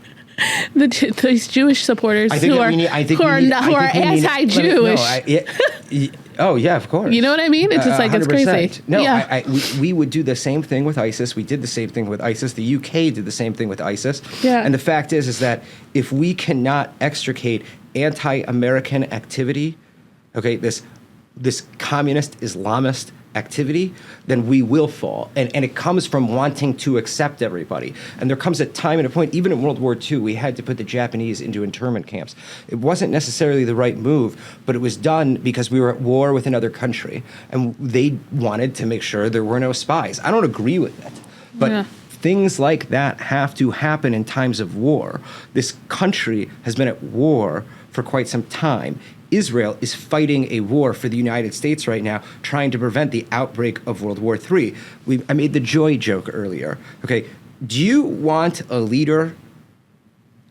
These Jewish supporters who are anti-Jewish. Oh, yeah, of course. You know what I mean? It's just like, 100%. It's crazy. No, yeah. We would do the same thing with ISIS. We did the same thing with ISIS. The UK did the same thing with ISIS. Yeah. And the fact is that if we cannot extricate anti-American activity, okay, this communist Islamist activity, then we will fall. And it comes from wanting to accept everybody. And there comes a time and a point, even in World War II, we had to put the Japanese into internment camps. It wasn't necessarily the right move, but it was done because we were at war with another country. And they wanted to make sure there were no spies. I don't agree with it, but things like that have to happen in times of war. This country has been at war for quite some time. Israel is fighting a war for the United States right now, trying to prevent the outbreak of World War III. I made the joy joke earlier. Okay, do you want a leader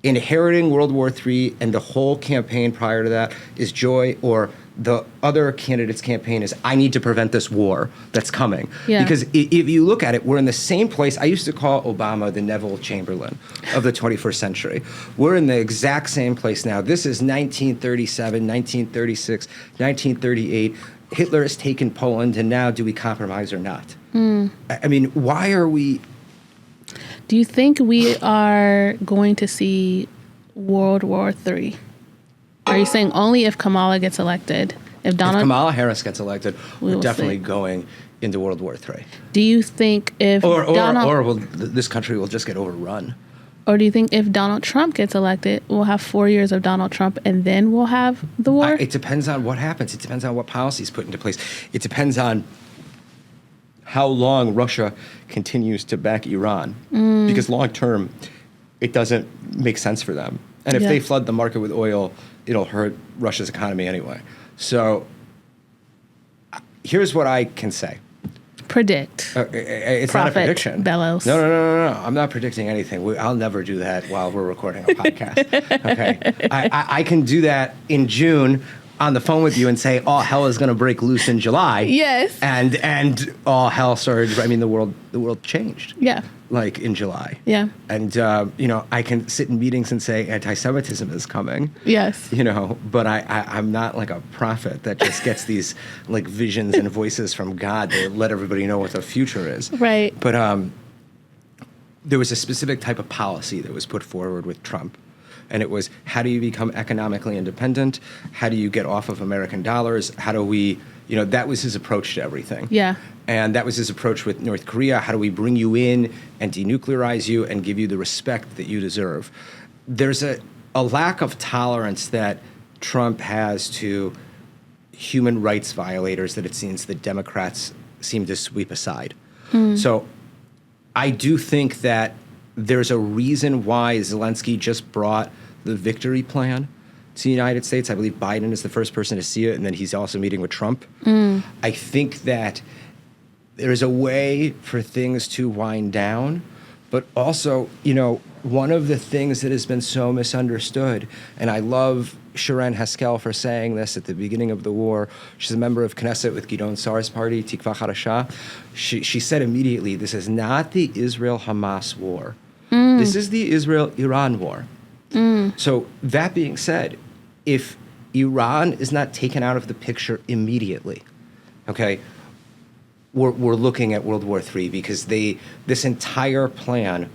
inheriting World War III and the whole campaign prior to that is joy, or the other candidate's campaign is, I need to prevent this war that's coming? Yeah. Because if you look at it, we're in the same place. I used to call Obama the Neville Chamberlain of the 21st century. We're in the exact same place now. This is 1937, 1936, 1938. Hitler has taken Poland, and now do we compromise or not? I mean, why are we... Do you think we are going to see World War III? Are you saying only if Kamala gets elected? If Kamala Harris gets elected, we're definitely going into World War III. Do you think if this country will just get overrun? Or do you think if Donald Trump gets elected, we'll have 4 years of Donald Trump and then we'll have the war? It depends on what happens. It depends on what policies put into place. It depends on how long Russia continues to back Iran. Because long term, it doesn't make sense for them. And if they flood the market with oil, it'll hurt Russia's economy anyway. So here's what I can say. Predict. It's Prophet not a prediction. Bellos. No. I'm not predicting anything. I'll never do that while we're recording a podcast. Okay. I can do that in June on the phone with you and say all hell is going to break loose in July. Yes. And all hell started. I mean, the world changed. Yeah. Like in July. Yeah. And I can sit in meetings and say anti-Semitism is coming. Yes. But I'm not like a prophet that just gets these like visions and voices from God to let everybody know what the future is. Right. But there was a specific type of policy that was put forward with Trump. And it was, how do you become economically independent? How do you get off of American dollars? How do we, that was his approach to everything. Yeah. And that was his approach with North Korea. How do we bring you in and denuclearize you and give you the respect that you deserve? There's a lack of tolerance that Trump has to human rights violators that it seems the Democrats seem to sweep aside. So I do think that there's a reason why Zelensky just brought the victory plan to the United States. I believe Biden is the first person to see it, and then he's also meeting with Trump. I think that there's a way for things to wind down, but also, one of the things that has been so misunderstood, and I love Sharon Haskell for saying this at the beginning of the war. She's a member of Knesset with Gidon Saar's party, Tikva Hadasha. She said immediately, this is not the Israel-Hamas war. This is the Israel-Iran war. So that being said, if Iran is not taken out of the picture immediately, okay, we're looking at World War III because this entire plan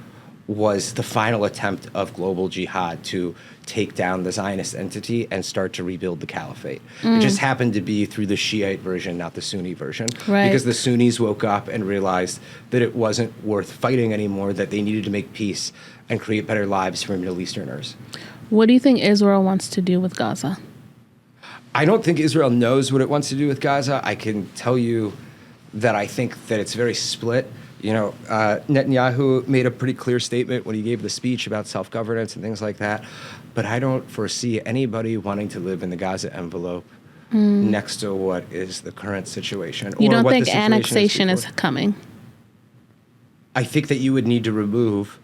was the final attempt of global jihad to take down the Zionist entity and start to rebuild the caliphate. It just happened to be through the Shiite version, not the Sunni version. Right. Because the Sunnis woke up and realized that it wasn't worth fighting anymore, that they needed to make peace and create better lives for Middle Easterners. What do you think Israel wants to do with Gaza? I don't think Israel knows what it wants to do with Gaza. I can tell you that I think that it's very split. Netanyahu made a pretty clear statement when he gave the speech about self-governance and things like that. But I don't foresee anybody wanting to live in the Gaza envelope next to what is the current situation. You or don't what think the situation annexation is before. coming? I think that you would need to remove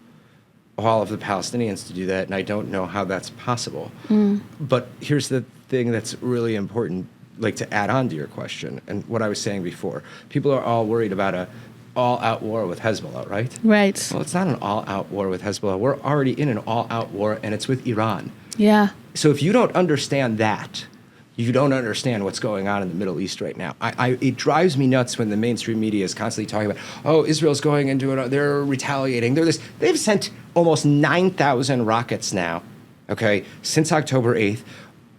all of the Palestinians to do that, and I don't know how that's possible. But here's the thing that's really important, like to add on to your question and what I was saying before. People are all worried about a all-out war with Hezbollah, right? Right. Well, it's not an all-out war with Hezbollah. We're already in an all-out war, and it's with Iran. Yeah. So if you don't understand that, you don't understand what's going on in the Middle East right now. It drives me nuts when the mainstream media is constantly talking about, oh, Israel's going into it, they're retaliating, they're this. They've sent almost 9,000 rockets now, okay, since October 8th.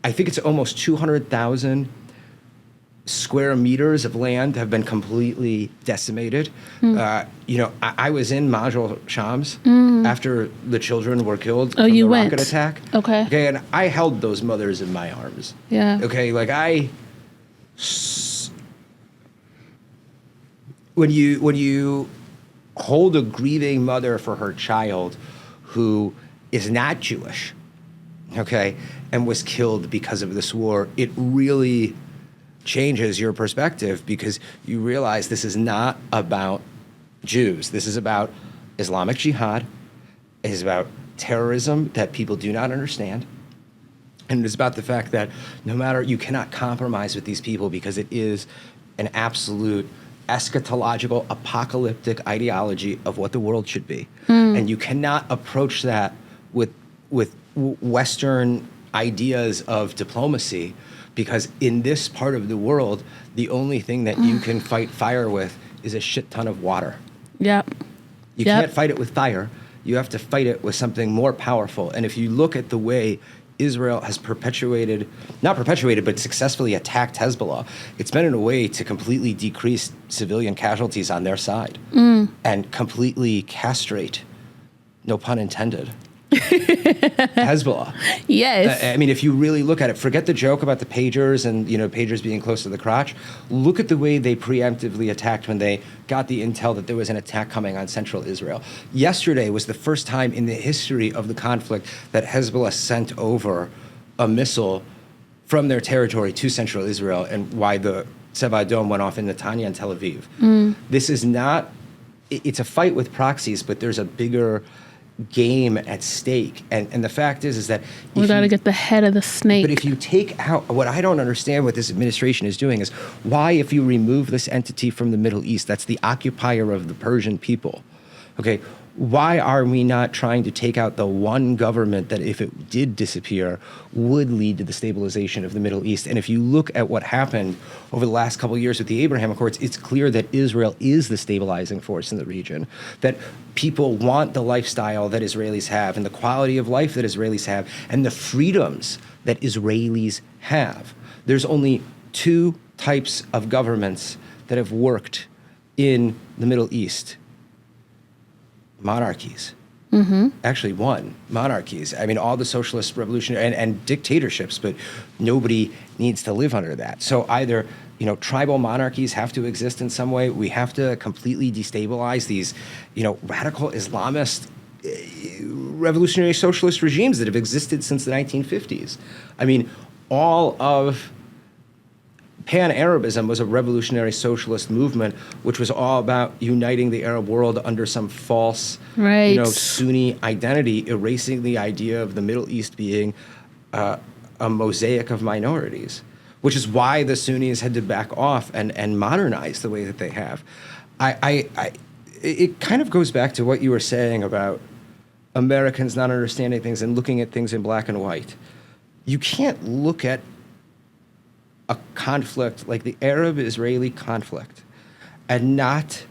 I think it's almost 200,000 square meters of land have been completely decimated. I was in Majul Shams after the children were killed from the rocket attack. Okay, and I held those mothers in my arms. Yeah. Okay, like when you hold a grieving mother for her child who is not Jewish, okay, and was killed because of this war, it really changes your perspective because you realize this is not about Jews. This is about Islamic jihad. It is about terrorism that people do not understand. And it is about the fact that you cannot compromise with these people because it is an absolute eschatological, apocalyptic ideology of what the world should be. And you cannot approach that with Western ideas of diplomacy, because in this part of the world, the only thing that you can fight fire with is a shit ton of water. Yep. You can't fight it with fire. You have to fight it with something more powerful. And if you look at the way Israel has not perpetuated, but successfully attacked Hezbollah, it's been in a way to completely decrease civilian casualties on their side and completely castrate, no pun intended, Hezbollah. Yes. I mean, if you really look at it, forget the joke about the pagers and, pagers being close to the crotch. Look at the way they preemptively attacked when they got the intel that there was an attack coming on central Israel. Yesterday was the first time in the history of the conflict that Hezbollah sent over a missile from their territory to central Israel, and why the Tseva Adom went off in Netanya and Tel Aviv. This is not, it's a fight with proxies, but there's a bigger game at stake. And the fact is that we got to get the head of the snake. But if you take out, what I don't understand what this administration is doing is why, if you remove this entity from the Middle East, that's the occupier of the Persian people, okay, why are we not trying to take out the one government that, if it did disappear, would lead to the stabilization of the Middle East? And if you look at what happened over the last couple of years with the Abraham Accords, it's clear that Israel is the stabilizing force in the region, that people want the lifestyle that Israelis have and the quality of life that Israelis have and the freedoms that Israelis have. There's only two types of governments that have worked in the Middle East. Monarchies. Actually, one, monarchies. I mean, all the socialist revolutionary and dictatorships, but nobody needs to live under that. So either, tribal monarchies have to exist in some way. We have to completely destabilize these, radical Islamist, revolutionary socialist regimes that have existed since the 1950s. I mean, all of Pan-Arabism was a revolutionary socialist movement, which was all about uniting the Arab world under some false, Sunni identity, erasing the idea of the Middle East being a mosaic of minorities, which is why the Sunnis had to back off and modernize the way that they have. It kind of goes back to what you were saying about Americans not understanding things and looking at things in black and white. You can't look at a conflict like the Arab-Israeli conflict and not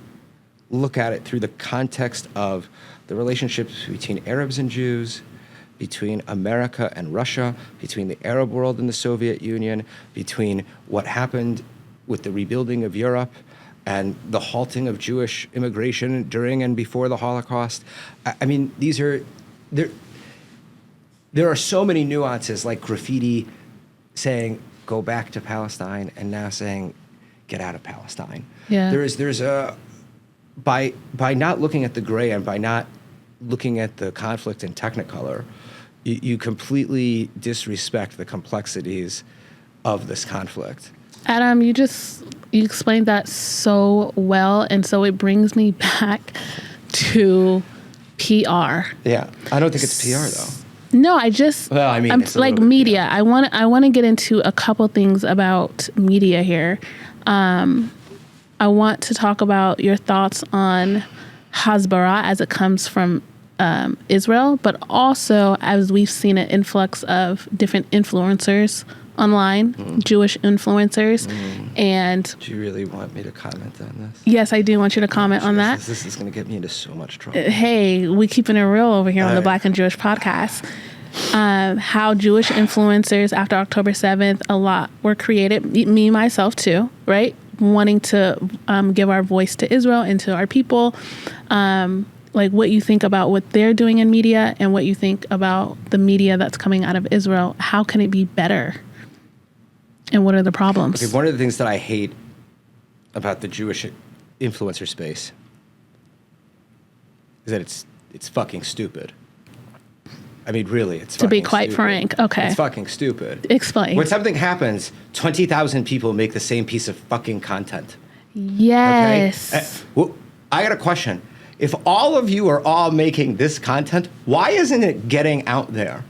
look at it through the context of the relationships between Arabs and Jews, between America and Russia, between the Arab world and the Soviet Union, between what happened with the rebuilding of Europe and the halting of Jewish immigration during and before the Holocaust. I mean, there are so many nuances, like graffiti saying, go back to Palestine, and now saying, get out of Palestine. Yeah. There's a, by not looking at the gray and by not looking at the conflict in technicolor, you completely disrespect the complexities of this conflict. Adam, you explained that so well, and so it brings me back to PR. Yeah, I don't think it's PR though. No, I'm like media. I want to get into a couple things about media here. I want to talk about your thoughts on Hasbara as it comes from Israel, but also as we've seen an influx of different influencers online, Jewish influencers, and... Do you really want me to comment on this? Yes, I do want you to comment on that. This is going to get me into so much trouble. Hey, we keeping it real over here on the Black and Jewish podcast. How Jewish influencers after October 7th, a lot were created, me, myself too, right? Wanting to give our voice to Israel and to our people. Like what you think about what they're doing in media and what you think about the media that's coming out of Israel. How can it be better? And what are the problems? Okay, one of the things that I hate about the Jewish influencer space is that it's fucking stupid. I mean, really, it's to fucking be quite stupid. Frank. Okay. It's fucking stupid. Explain. When something happens, 20,000 people make the same piece of fucking content. Yes. Okay? Well, I got a question. If all of you are all making this content, why isn't it getting out there?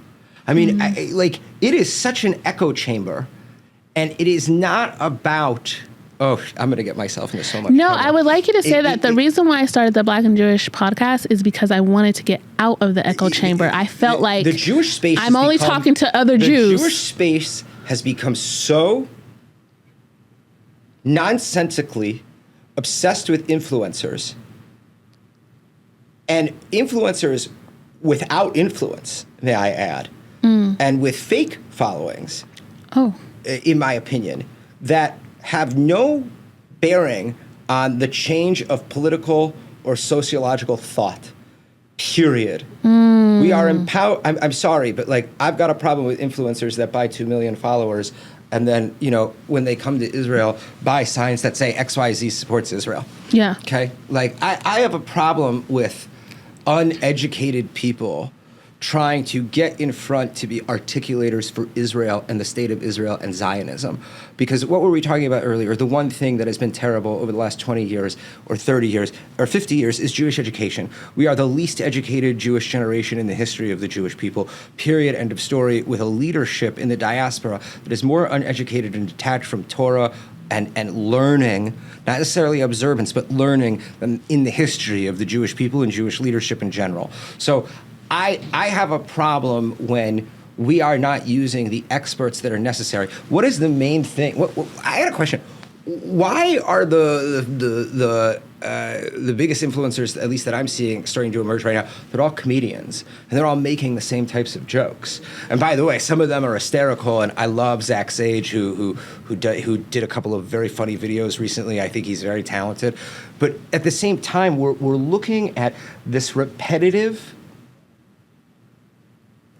I mean, it is such an echo chamber, and it is not about... Oh, I'm going to get myself into so much trouble. I would like you to say that the reason why I started the Black and Jewish podcast is because I wanted to get out of the echo chamber. I felt like the Jewish space I'm only talking to other Jews. The Jewish space has become so nonsensically obsessed with influencers, and influencers without influence, may I add, and with fake followings, in my opinion, that have no bearing on the change of political or sociological thought, period. We are empowered. I'm sorry, but like I've got a problem with influencers that buy 2 million followers and then, when they come to Israel, buy signs that say XYZ supports Israel. Yeah. Okay? Like, I have a problem with uneducated people trying to get in front to be articulators for Israel and the state of Israel and Zionism. Because what were we talking about earlier? The one thing that has been terrible over the last 20 years or 30 years or 50 years is Jewish education. We are the least educated Jewish generation in the history of the Jewish people, period, end of story, with a leadership in the diaspora that is more uneducated and detached from Torah and learning, not necessarily observance, but learning in the history of the Jewish people and Jewish leadership in general. So I have a problem when we are not using the experts that are necessary. What is the main thing? I had a question. Why are the biggest influencers, at least that I'm seeing, starting to emerge right now? They're all comedians, and they're all making the same types of jokes. And by the way, some of them are hysterical. And I love Zach Sage, who did a couple of very funny videos recently. I think he's very talented. But at the same time, we're looking at this repetitive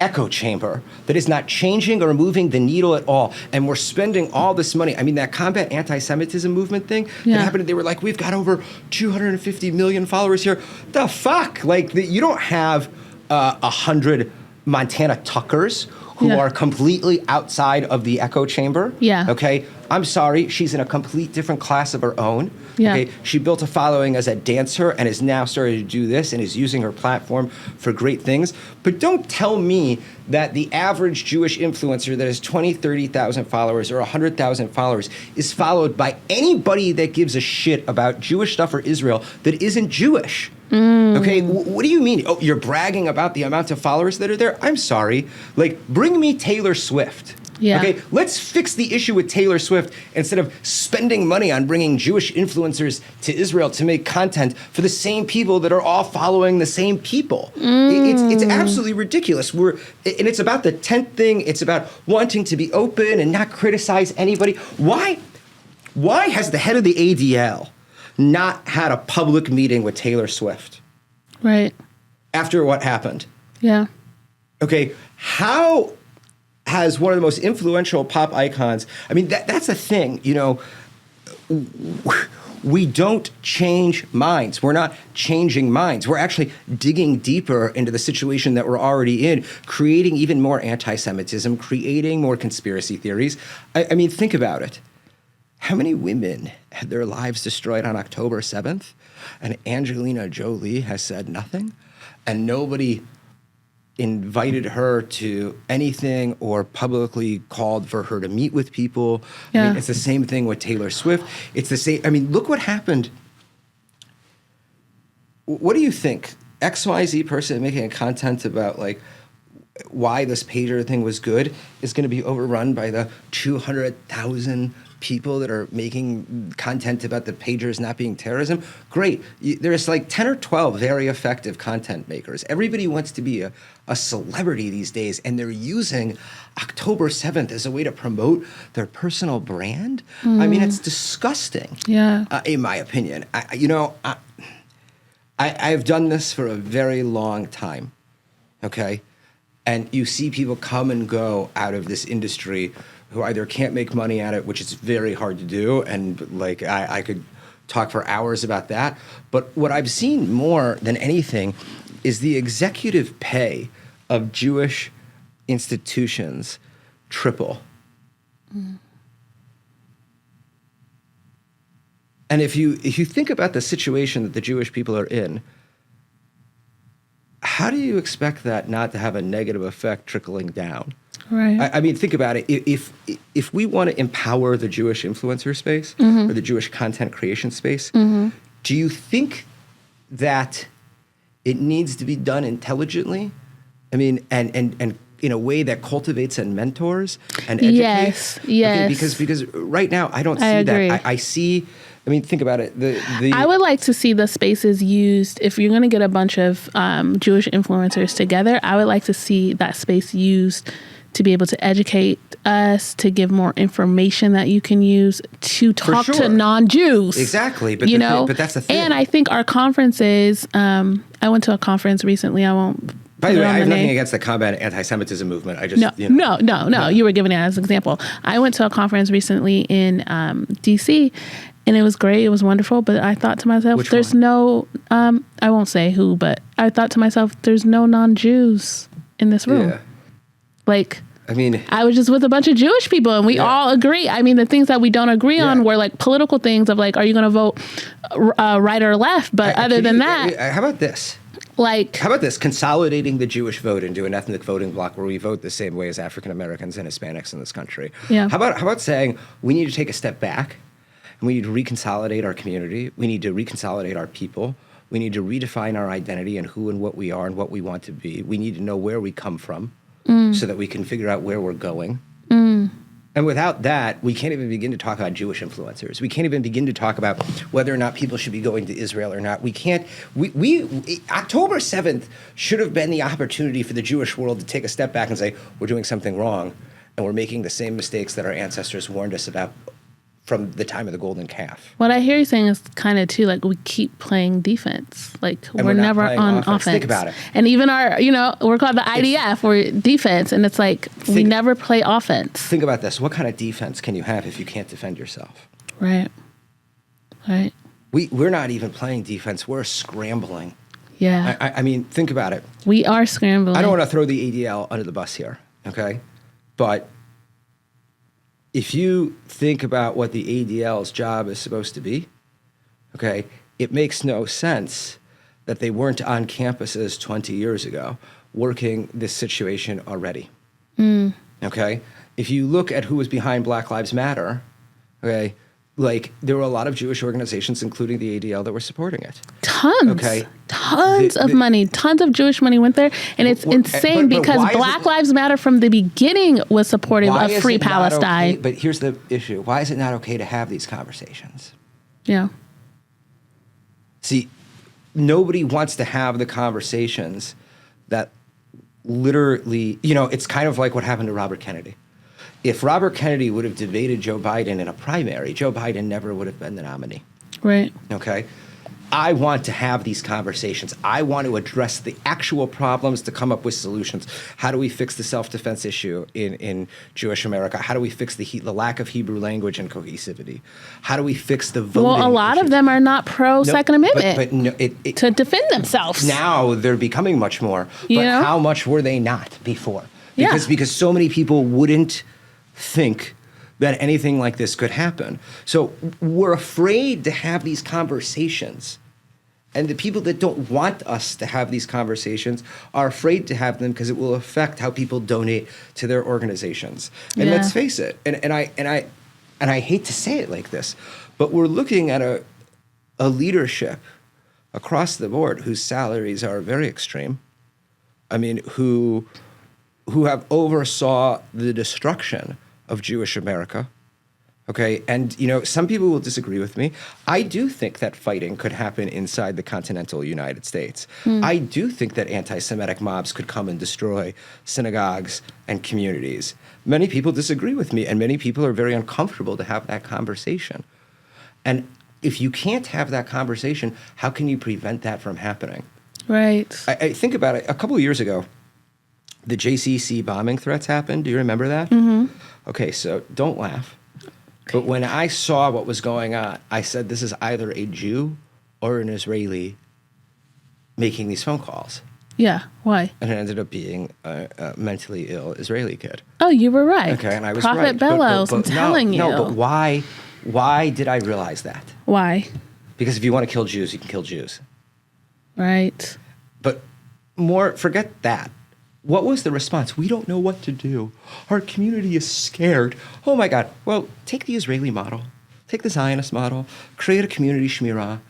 echo chamber that is not changing or moving the needle at all. And we're spending all this money. I mean, that combat anti-Semitism movement thing that happened, they were like, we've got over 250 million followers here. The fuck? Like, you don't have 100 Montana Tuckers who are completely outside of the echo chamber. Yeah. Okay? I'm sorry, she's in a complete different class of her own. Yeah. Okay? She built a following as a dancer and is now starting to do this and is using her platform for great things. But don't tell me that the average Jewish influencer that has 20, 30,000 followers or 100,000 followers is followed by anybody that gives a shit about Jewish stuff or Israel that isn't Jewish. Okay, what do you mean? Oh, you're bragging about the amount of followers that are there? I'm sorry. Like, bring me Taylor Swift. Yeah. Okay, let's fix the issue with Taylor Swift instead of spending money on bringing Jewish influencers to Israel to make content for the same people that are all following the same people. It's absolutely ridiculous. And it's about the tent thing. It's about wanting to be open and not criticize anybody. Why has the head of the ADL not had a public meeting with Taylor Swift? Right. After what happened? Yeah. Okay, how has one of the most influential pop icons, I mean, that's a thing, we don't change minds. We're not changing minds. We're actually digging deeper into the situation that we're already in, creating even more anti-Semitism, creating more conspiracy theories. I mean, think about it. How many women had their lives destroyed on October 7th? And Angelina Jolie has said nothing? And nobody invited her to anything or publicly called for her to meet with people. Yeah. I mean, it's the same thing with Taylor Swift. It's the same. I mean, look what happened. What do you think? XYZ person making a content about like why this pager thing was good is going to be overrun by the 200,000 people that are making content about the pagers not being terrorism. Great. There's like 10 or 12 very effective content makers. Everybody wants to be a celebrity these days, and they're using October 7th as a way to promote their personal brand. I mean, it's disgusting. Yeah. In my opinion. I've done this for a very long time, okay? And you see people come and go out of this industry who either can't make money at it, which is very hard to do, and like I could talk for hours about that. But what I've seen more than anything is the executive pay of Jewish institutions triple. And if you think about the situation that the Jewish people are in, how do you expect that not to have a negative effect trickling down? Right. I mean, think about it. If we want to empower the Jewish influencer space or the Jewish content creation space, do you think that it needs to be done intelligently? I mean, and in a way that cultivates and mentors and educates? Yes. Okay, because right now I don't see agree. that. I see. I mean, think about it. I would like to see the spaces used. If you're going to get a bunch of Jewish influencers together, I would like to see that space used to be able to educate us, to give more information that you can use to talk to non-Jews. Exactly. But but that's the thing. And I think our conferences, I went to a conference recently. I won't By the way, I have nothing against the combat anti-Semitism movement. I just, No. You were giving it as an example. I went to a conference recently in D.C., and it was great. It was wonderful. But I thought to myself, I won't say who, but I thought to myself, there's no non-Jews in this room. Yeah. Like, I mean, I was just with a bunch of Jewish people, and we all agree. I mean, the things that we don't agree on were like political things of like, are you going to vote right or left? But other than that, how about this? Like, how about this? Consolidating the Jewish vote into an ethnic voting block where we vote the same way as African Americans and Hispanics in this country. Yeah. How about saying we need to take a step back and we need to reconsolidate our community. We need to reconsolidate our people. We need to redefine our identity and who and what we are and what we want to be. We need to know where we come from so that we can figure out where we're going. And without that, we can't even begin to talk about Jewish influencers. We can't even begin to talk about whether or not people should be going to Israel or not. We can't. October 7th should have been the opportunity for the Jewish world to take a step back and say, we're doing something wrong, and we're making the same mistakes that our ancestors warned us about from the time of the golden calf. What I hear you saying is kind of too, like, we keep playing defense. Like, we're never on offense. Think about it. And even our, we're called the IDF, we're defense, and it's like, we never play offense. Think about this. What kind of defense can you have if you can't defend yourself? Right. We're not even playing defense. We're scrambling. Yeah. I mean, think about it. We are scrambling. I don't want to throw the ADL under the bus here, okay? But if you think about what the ADL's job is supposed to be, okay, it makes no sense that they weren't on campuses 20 years ago working this situation already, okay? If you look at who was behind Black Lives Matter, okay, like, there were a lot of Jewish organizations, including the ADL, that were supporting it. Tons of money, tons of Jewish money went there, and it's insane because Black Lives Matter from the beginning was supportive of free Palestine. But here's the issue. Why is it not okay to have these conversations? Yeah. See, nobody wants to have the conversations that literally, it's kind of like what happened to Robert Kennedy. If Robert Kennedy would have debated Joe Biden in a primary, Joe Biden never would have been the nominee. Right. Okay? I want to have these conversations. I want to address the actual problems to come up with solutions. How do we fix the self-defense issue in Jewish America? How do we fix the lack of Hebrew language and cohesivity? How do we fix the voting Well, a lot issues? of them are not pro-Second Amendment but no, to defend themselves. Now they're becoming much more. But how much were they not before? Because so many people wouldn't think that anything like this could happen. So we're afraid to have these conversations. And the people that don't want us to have these conversations are afraid to have them because it will affect how people donate to their organizations. And let's face it, and I hate to say it like this, but we're looking at a leadership across the board whose salaries are very extreme. I mean, who have oversaw the destruction of Jewish America. Okay, and some people will disagree with me. I do think that fighting could happen inside the continental United States. I do think that anti-Semitic mobs could come and destroy synagogues and communities. Many people disagree with me, and many people are very uncomfortable to have that conversation. And if you can't have that conversation, how can you prevent that from happening? Right. I think about it. A couple of years ago, the JCC bombing threats happened. Do you remember that? Okay, so don't laugh. But when I saw what was going on, I said, this is either a Jew or an Israeli making these phone calls. Yeah, why? And it ended up being a mentally ill Israeli kid. Oh, you were right. Okay, and I was Prophet right. Bellos, I'm telling you. No, but why did I realize that? Why? Because if you want to kill Jews, you can kill Jews. Right. But forget that. What was the response? We don't know what to do. Our community is scared. Oh my God. Well, take the Israeli model. Take the Zionist model. Create a community shmirah.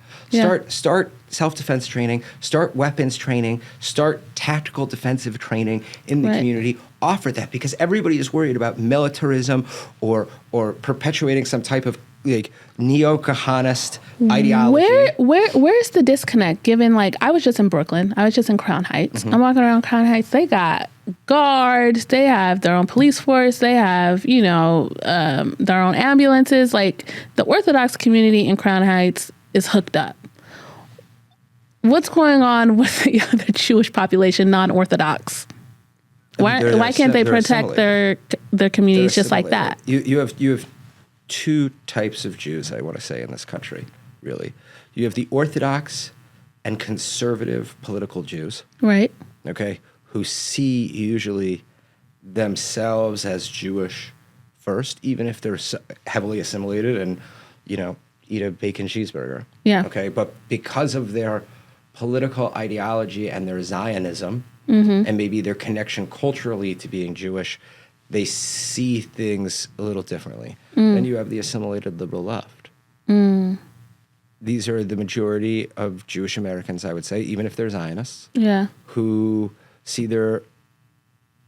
Start self-defense training. Start weapons training. Start tactical defensive training in the community. Offer that, because everybody is worried about militarism or perpetuating some type of neo-Kahanist ideology. Where's the disconnect? Given, I was just in Brooklyn. I was just in Crown Heights. I'm walking around Crown Heights. They got guards. They have their own police force. They have, their own ambulances. The Orthodox community in Crown Heights is hooked up. what's going on with the Jewish population, non-Orthodox? Why can't they protect their communities just like that? You have two types of Jews, I want to say, in this country, really. You have the Orthodox and conservative political Jews. Right. Okay, who see usually themselves as Jewish first, even if they're heavily assimilated and, eat a bacon cheeseburger. Yeah. Okay, but because of their political ideology and their Zionism, and maybe their connection culturally to being Jewish, they see things a little differently. Then you have the assimilated liberal left. These are the majority of Jewish Americans, I would say, even if they're Zionists, who see their,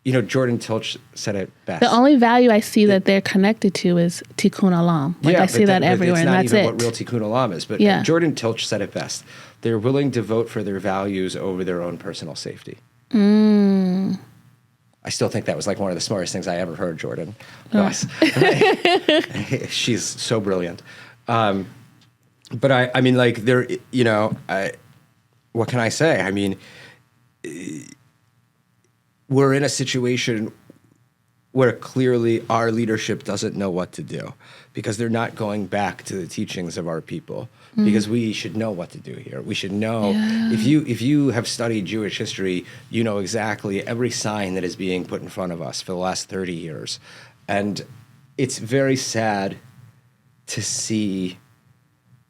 Jordan Tilch said it best. The only value I see that they're connected to is Tikkun Olam. I see that everywhere, and that's it. It's not even what real Tikkun Olam is, but Jordan Tilch said it best. They're willing to vote for their values over their own personal safety. I still think that was like one of the smartest things I ever heard, Jordan. She's so brilliant. But I mean, like, there, what can I say? I mean, we're in a situation where clearly our leadership doesn't know what to do because they're not going back to the teachings of our people. Because we should know what to do here. We should know, if you have studied Jewish history, you know exactly every sign that is being put in front of us for the last 30 years. And it's very sad to see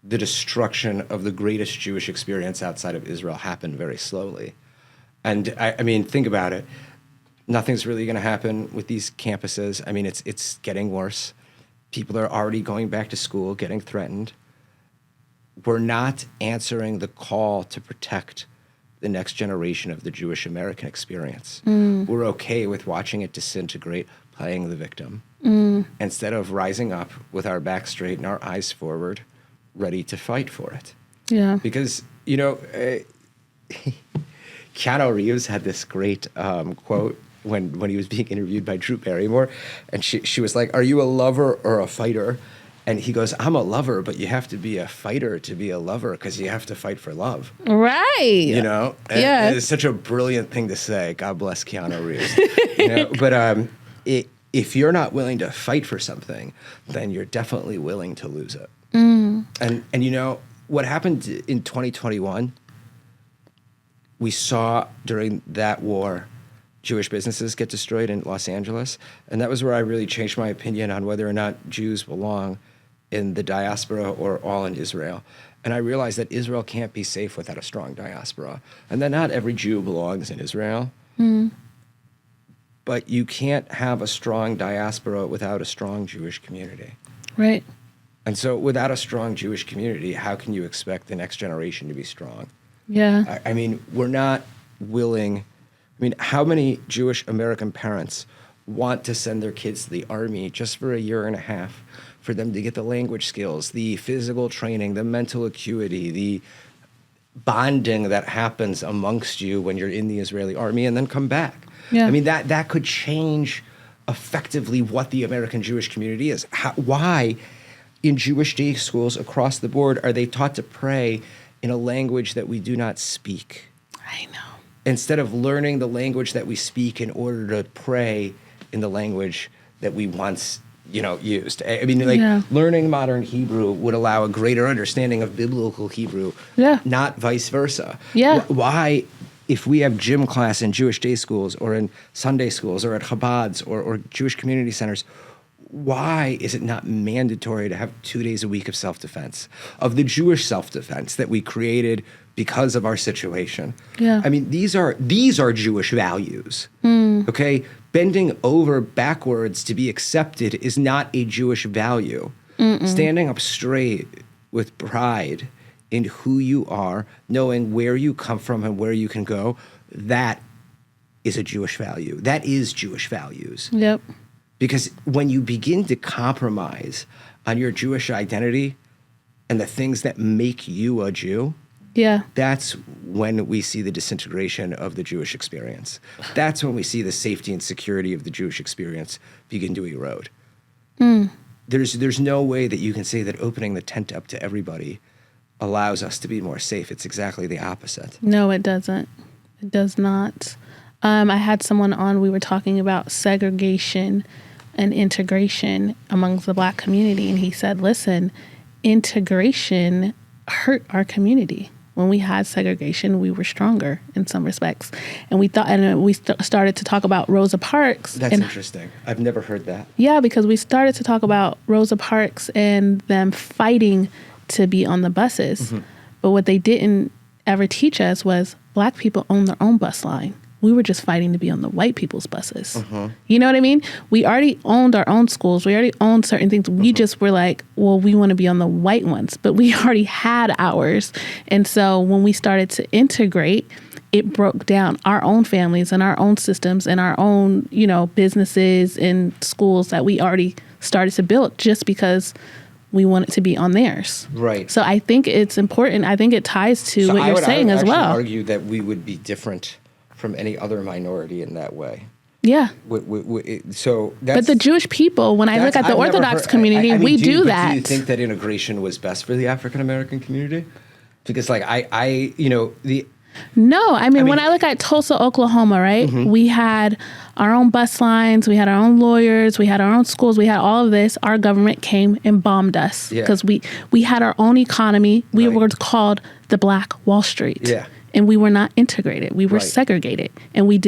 the destruction of the greatest Jewish experience outside of Israel happen very slowly. And I mean, think about it. Nothing's really going to happen with these campuses. I mean, it's getting worse. People are already going back to school, getting threatened. We're not answering the call to protect the next generation of the Jewish American experience. We're okay with watching it disintegrate, playing the victim, instead of rising up with our back straight and our eyes forward, ready to fight for it. Yeah. Because, Keanu Reeves had this great quote when he was being interviewed by Drew Barrymore, and she was like, "Are you a lover or a fighter?" And he goes, "I'm a lover, but you have to be a fighter to be a lover because you have to fight for love." Right. And it's such a brilliant thing to say. God bless Keanu Reeves. But if you're not willing to fight for something, then you're definitely willing to lose it. And what happened in 2021, we saw during that war, Jewish businesses get destroyed in Los Angeles. And that was where I really changed my opinion on whether or not Jews belong in the diaspora or all in Israel. And I realized that Israel can't be safe without a strong diaspora. And that not every Jew belongs in Israel. But you can't have a strong diaspora without a strong Jewish community. Right. And so without a strong Jewish community, how can you expect the next generation to be strong? Yeah. I mean, we're not willing. I mean, how many Jewish American parents want to send their kids to the army just for a year and a half for them to get the language skills, the physical training, the mental acuity, the bonding that happens amongst you when you're in the Israeli army and then come back? Yeah. I mean, that could change effectively what the American Jewish community is. Why in Jewish day schools across the board are they taught to pray in a language that we do not speak? I know. Instead of learning the language that we speak in order to pray in the language that we once, used. I mean, learning modern Hebrew would allow a greater understanding of biblical Hebrew, not vice versa. Yeah. Why, if we have gym class in Jewish day schools or in Sunday schools or at Chabad's or Jewish community centers, why is it not mandatory to have 2 days a week of self-defense, of the Jewish self-defense that we created because of our situation? Yeah. I mean, these are Jewish values, okay? Bending over backwards to be accepted is not a Jewish value. Standing up straight with pride in who you are, knowing where you come from and where you can go, that is a Jewish value. That is Jewish values. Yep. Because when you begin to compromise on your Jewish identity and the things that make you a Jew, that's when we see the disintegration of the Jewish experience. That's when we see the safety and security of the Jewish experience begin to erode. There's no way that you can say that opening the tent up to everybody allows us to be more safe. It's exactly the opposite. No, it doesn't. It does not. I had someone on, we were talking about segregation and integration amongst the Black community. And he said, listen, integration hurt our community. When we had segregation, we were stronger in some respects. And we thought, and we started to talk about Rosa Parks. That's interesting. I've never heard that. Yeah, because we started to talk about Rosa Parks and them fighting to be on the buses. Mm-hmm. But what they didn't ever teach us was Black people own their own bus line. We were just fighting to be on the white people's buses. Uh-huh. You know what I mean? We already owned our own schools. We already owned certain things. We just were like, well, we want to be on the white ones, but we already had ours. And so when we started to integrate, it broke down our own families and our own systems and our own, you know, businesses and schools that we already started to build just because we want it to be on theirs. Right. So I think it's important. I think it ties to what you're saying as well. I would argue that we would be different from any other minority in that way. Yeah. So that's, but the Jewish people, when I look at the Orthodox community, I mean, we do that. Do you think that integration was best for the African American community? Because like No, I mean, when I look at Tulsa, Oklahoma, right? Mm-hmm. We had our own bus lines, we had our own lawyers, we had our own schools, we had all of this. Our government came and bombed us because we had our own economy. We were called the Black Wall Street. Yeah. And we were not integrated. We were segregated. And we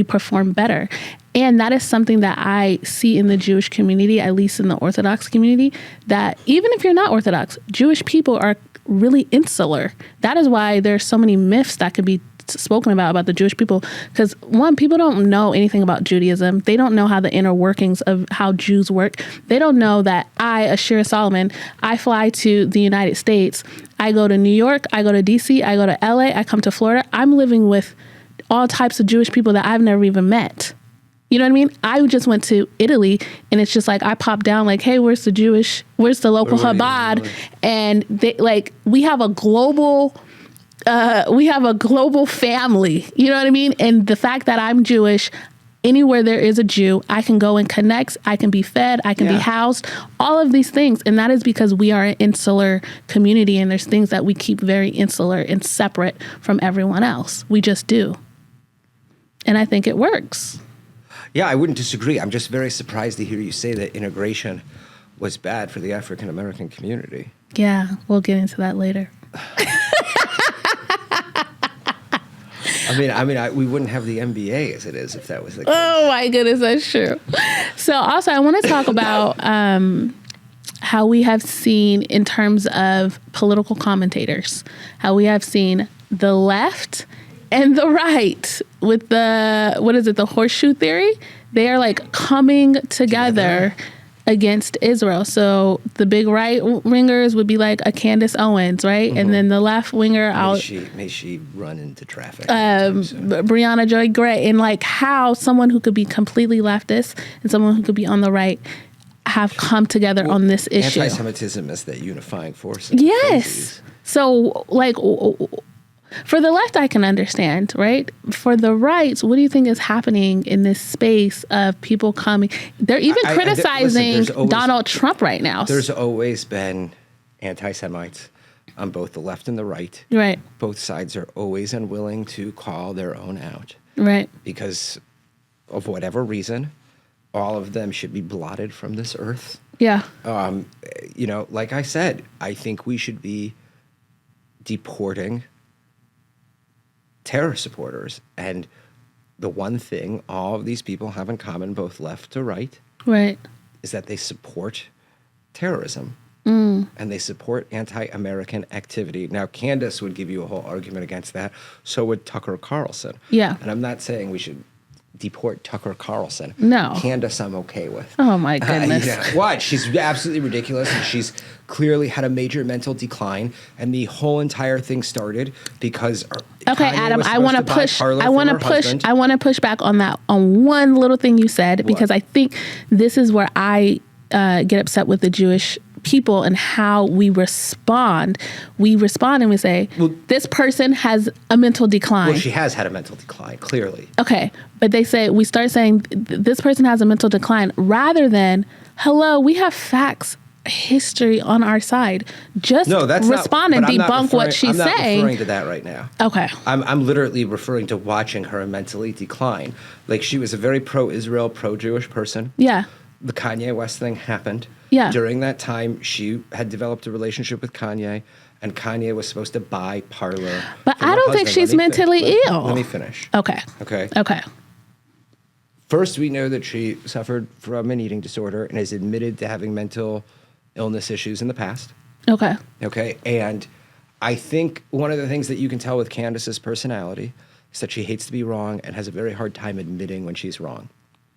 performed better. And that is something that I see in the Jewish community, at least in the Orthodox community, that even if you're not Orthodox, Jewish people are really insular. That is why there's so many myths that could be spoken about the Jewish people. Because one, people don't know anything about Judaism. They don't know how the inner workings of how Jews work. They don't know that Ashira Solomon, I fly to the United States. I go to New York. I go to DC. I go to LA. I come to Florida. I'm living with all types of Jewish people that I've never even met. You know what I mean? I just went to Italy, and it's just like I popped down like, hey, where's the local Chabad? And they, like, we have a global family. You know what I mean? And the fact that I'm Jewish, anywhere there is a Jew, I can go and connect. I can be fed. I can be housed. All of these things, and that is because we are an insular community, and there's things that we keep very insular and separate from everyone else. We just do, and I think it works. Yeah, I wouldn't disagree. I'm just very surprised to hear you say that integration was bad for the African American community. Yeah, we'll get into that later. I mean, we wouldn't have the NBA as it is if that was the case. Oh my goodness, that's true. So also, I want to talk about how we have seen in terms of political commentators, how we have seen the left and the right with the horseshoe theory. They are like coming together against Israel. So the big right wingers would be like a Candace Owens, right? Mm-hmm. And then the left winger, may she run into traffic. Brianna Joy Gray, and like how someone who could be completely leftist and someone who could be on the right have come together on this issue. Anti-Semitism is that unifying force. Yes. So like, for the left, I can understand, right? For the right, what do you think is happening in this space of people coming? They're even criticizing Donald Trump right now. There's always been anti-Semites on both the left and the right. Right. Both sides are always unwilling to call their own out. Right. Because of whatever reason, all of them should be blotted from this earth. Yeah. Like I said, I think we should be deporting terror supporters. And the one thing all of these people have in common, both left to right, is that they support terrorism. And they support anti-American activity. Now, Candace would give you a whole argument against that. So would Tucker Carlson. Yeah. And I'm not saying we should deport Tucker Carlson. No. Candace, I'm okay with. Oh, my goodness. What? She's absolutely ridiculous, and she's clearly had a major mental decline, and the whole entire thing started because okay, Kanye Adam, was I want to push back on that, on one little thing you said, because I think this is where I get upset with the Jewish people and how we respond. We respond and we say, this person has a mental decline. Well, she has had a mental decline, clearly. Okay. But we start saying this person has a mental decline rather than, hello, we have facts history on our side. Just No, that's respond not, and debunk what she's I'm not saying. referring to that right now. Okay. I'm literally referring to watching her mentally decline. Like, she was a very pro-Israel, pro-Jewish person. Yeah. The Kanye West thing happened. Yeah. During that time, she had developed a relationship with Kanye, and Kanye was supposed to buy Parler. But from I her don't think husband. she's mentally ill. Let me finish. Okay. Okay. Okay. First, we know that she suffered from an eating disorder and has admitted to having mental illness issues in the past. Okay. Okay. And I think one of the things that you can tell with Candace's personality is that she hates to be wrong and has a very hard time admitting when she's wrong.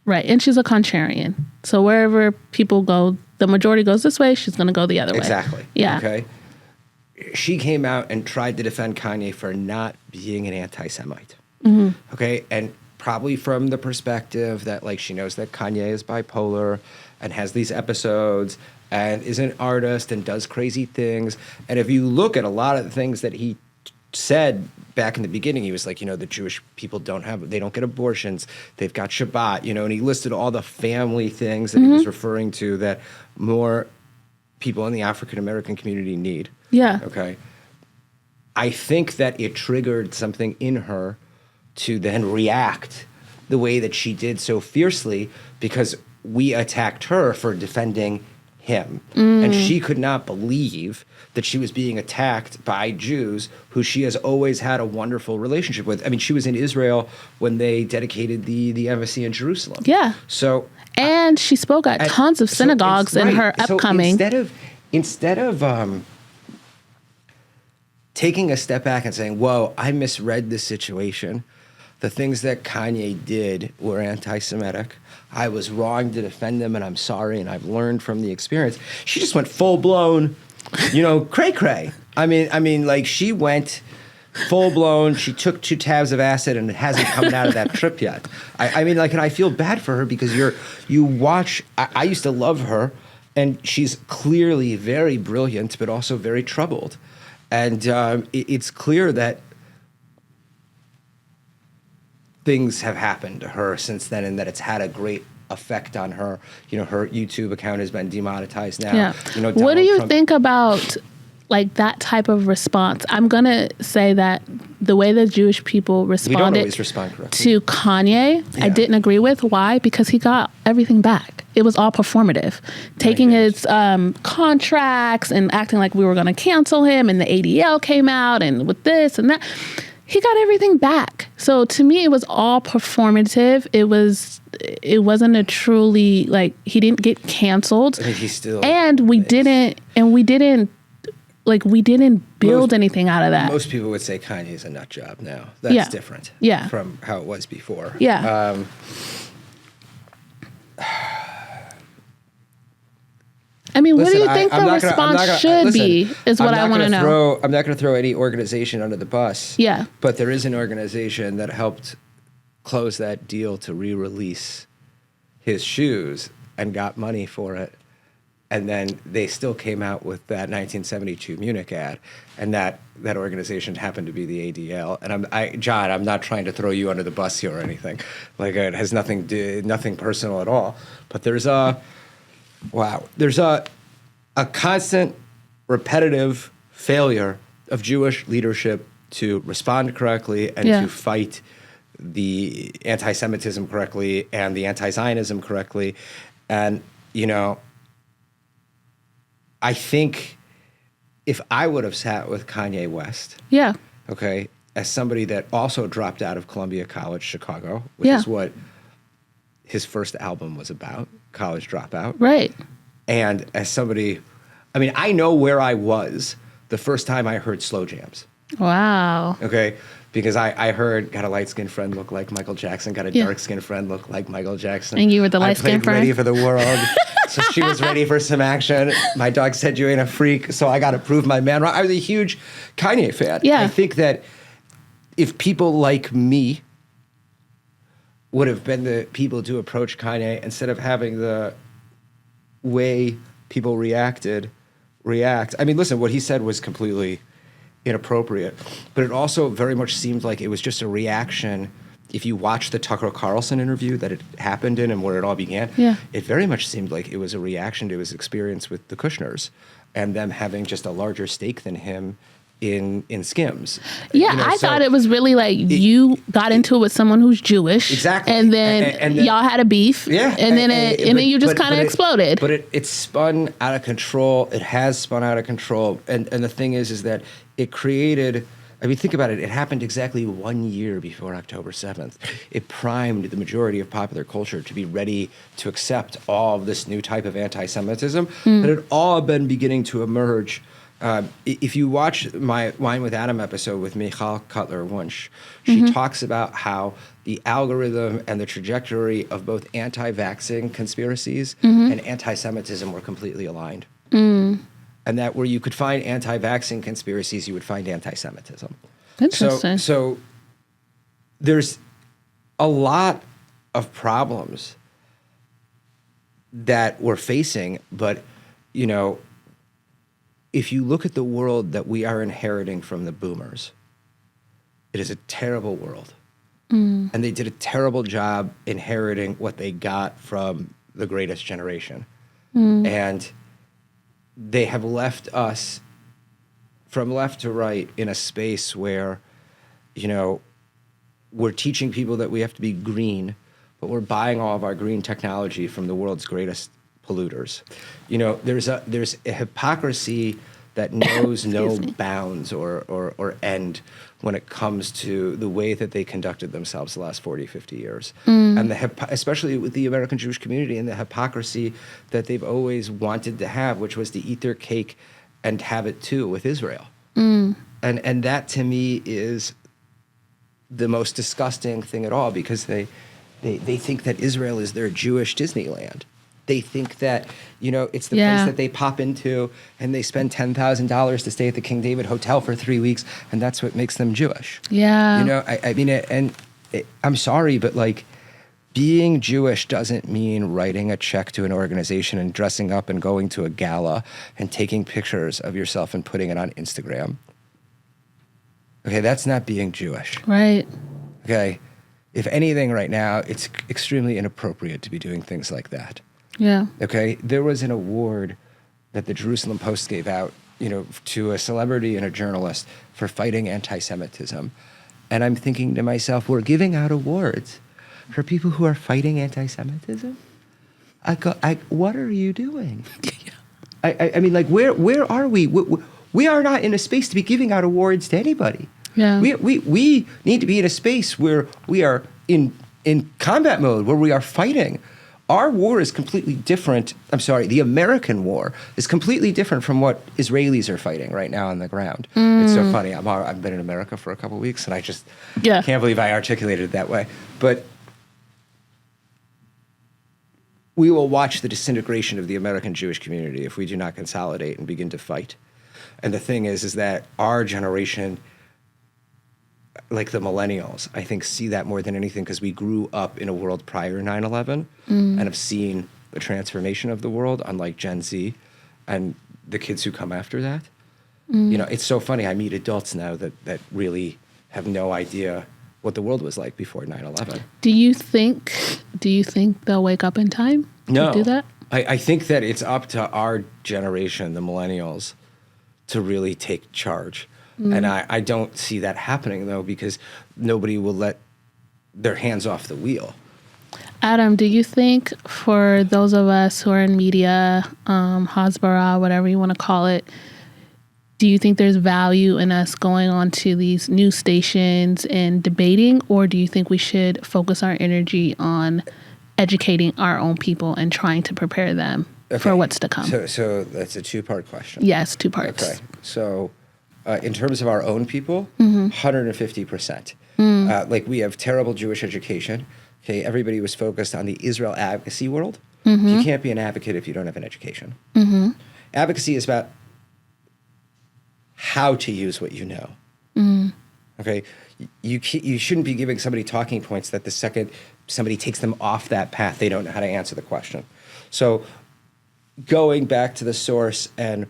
Right. And she's a contrarian. So wherever people go, the majority goes this way, she's going to go the other way. Exactly. Yeah. Okay. She came out and tried to defend Kanye for not being an anti-Semite. Mm-hmm. Okay. And probably from the perspective that, like, she knows that Kanye is bipolar and has these episodes and is an artist and does crazy things. And if you look at a lot of the things that he said back in the beginning, he was like, the Jewish people they don't get abortions, they've got Shabbat, and he listed all the family things that he was referring to that more people in the African American community need. Yeah. Okay. I think that it triggered something in her to then react the way that she did so fiercely because we attacked her for defending him. And she could not believe that she was being attacked by Jews who she has always had a wonderful relationship with. I mean, she was in Israel when they dedicated the embassy in Jerusalem. Yeah. So, and she spoke at tons of synagogues in her upcoming. So instead of taking a step back and saying, whoa, I misread this situation. The things that Kanye did were anti-Semitic. I was wrong to defend them, and I'm sorry, and I've learned from the experience. She just went full-blown, cray-cray. I mean, like, she went full-blown. She took 2 tabs of acid, and it hasn't come out of that trip yet. I mean, like, and I feel bad for her because you watch. I used to love her, and she's clearly very brilliant, but also very troubled. And it's clear that things have happened to her since then, and that it's had a great effect on her. Her YouTube account has been demonetized now. Yeah. What do you think about like that type of response? I'm gonna say that the way the Jewish people responded we don't always respond correctly to Kanye, I didn't agree with. Why? Because he got everything back. It was all performative, taking his contracts and acting like we were going to cancel him, and the ADL came out and with this and that. He got everything back. So to me, it was all performative. It wasn't a truly, like, he didn't get canceled. I think he still we didn't build anything out of that. Most people would say Kanye's a nut job now. That's different from how it was before. Yeah. I mean, what do you think the response should be, is what I want to know. I'm not going to throw any organization under the bus. Yeah. But there is an organization that helped close that deal to re-release his shoes and got money for it. And then they still came out with that 1972 Munich ad. And that organization happened to be the ADL. And John, I'm not trying to throw you under the bus here or anything. Like, it has nothing personal at all. But there's a constant, repetitive failure of Jewish leadership to respond correctly and to fight the anti-Semitism correctly and the anti-Zionism correctly. And, I think if I would have sat with Kanye West, okay, as somebody that also dropped out of Columbia College, Chicago, which is what his first album was about, College Dropout. Right. And as somebody, I mean, I know where I was the first time I heard slow jams. Wow. Okay. Because I heard, got a light-skinned friend look like Michael Jackson, got a dark-skinned friend look like Michael Jackson. And you were the light-skinned friend? Ready for the world. So she was ready for some action. My dog said you ain't a freak, so I got to prove my man wrong. I was a huge Kanye fan. Yeah. I think that if people like me would have been the people to approach Kanye instead of having the way people react. I mean, listen, what he said was completely inappropriate, but it also very much seemed like it was just a reaction if you watch the Tucker Carlson interview that it happened in and where it all began, it very much seemed like it was a reaction to his experience with the Kushners and them having just a larger stake than him in Skims. Yeah, I thought it was really like you got into it with someone who's Jewish. Exactly. And then y'all had a beef. Yeah. And then you just kind of exploded. But it spun out of control. It has spun out of control. And the thing is that it created, I mean, think about it. It happened exactly 1 year before October 7th. It primed the majority of popular culture to be ready to accept all of this new type of anti-Semitism that had all been beginning to emerge. If you watch my Wine with Adam episode with Michal Cutler-Wunsch, she talks about how the algorithm and the trajectory of both anti-vaxxing conspiracies and anti-Semitism were completely aligned. And that where you could find anti-vaxxing conspiracies, you would find anti-Semitism. Interesting. So there's a lot of problems that we're facing, but, you know, if you look at the world that we are inheriting from the boomers, it is a terrible world. And they did a terrible job inheriting what they got from the greatest generation. And they have left us from left to right in a space where, you know, we're teaching people that we have to be green, but we're buying all of our green technology from the world's greatest polluters. You know, there's a hypocrisy that knows no bounds or end when it comes to the way that they conducted themselves the last 40, 50 years. And especially with the American Jewish community and the hypocrisy that they've always wanted to have, which was to eat their cake and have it too with Israel. And that to me is the most disgusting thing at all, because they think that Israel is their Jewish Disneyland. They think that, you know, it's the place that they pop into and they spend $10,000 to stay at the King David Hotel for 3 weeks, and that's what makes them Jewish. Yeah. You know, I mean, I'm sorry, but like, being Jewish doesn't mean writing a check to an organization and dressing up and going to a gala and taking pictures of yourself and putting it on Instagram. Okay, that's not being Jewish. Right. Okay. If anything right now, it's extremely inappropriate to be doing things like that. Yeah. Okay. There was an award that the Jerusalem Post gave out, you know, to a celebrity and a journalist for fighting anti-Semitism. And I'm thinking to myself, we're giving out awards for people who are fighting anti-Semitism? What are you doing? I mean, like, where are we? We are not in a space to be giving out awards to anybody. Yeah. We need to be in a space where we are in combat mode, where we are fighting. Our war is completely different. I'm sorry, the American war is completely different from what Israelis are fighting right now on the ground. It's so funny. I've been in America for a couple of weeks, and I just can't believe I articulated it that way. But we will watch the disintegration of the American Jewish community if we do not consolidate and begin to fight. And the thing is that our generation, like the millennials, I think see that more than anything, because we grew up in a world prior 9/11 and have seen the transformation of the world, unlike Gen Z and the kids who come after that. You know, it's so funny. I meet adults now that really have no idea what the world was like before 9/11. Do you think they'll wake up in time to do that? I think that it's up to our generation, the millennials, to really take charge. And I don't see that happening, though, because nobody will let their hands off the wheel. Adam, do you think for those of us who are in media, Hasbara, whatever you want to call it, do you think there's value in us going on to these news stations and debating, or do you think we should focus our energy on educating our own people and trying to prepare them for what's to come? So that's a two-part question. Yes, two parts. Okay. So in terms of our own people, 150%. Like, we have terrible Jewish education. Okay, everybody was focused on the Israel advocacy world. You can't be an advocate if you don't have an education. Advocacy is about how to use what you know. Okay, you shouldn't be giving somebody talking points that the second somebody takes them off that path, they don't know how to answer the question. So going back to the source and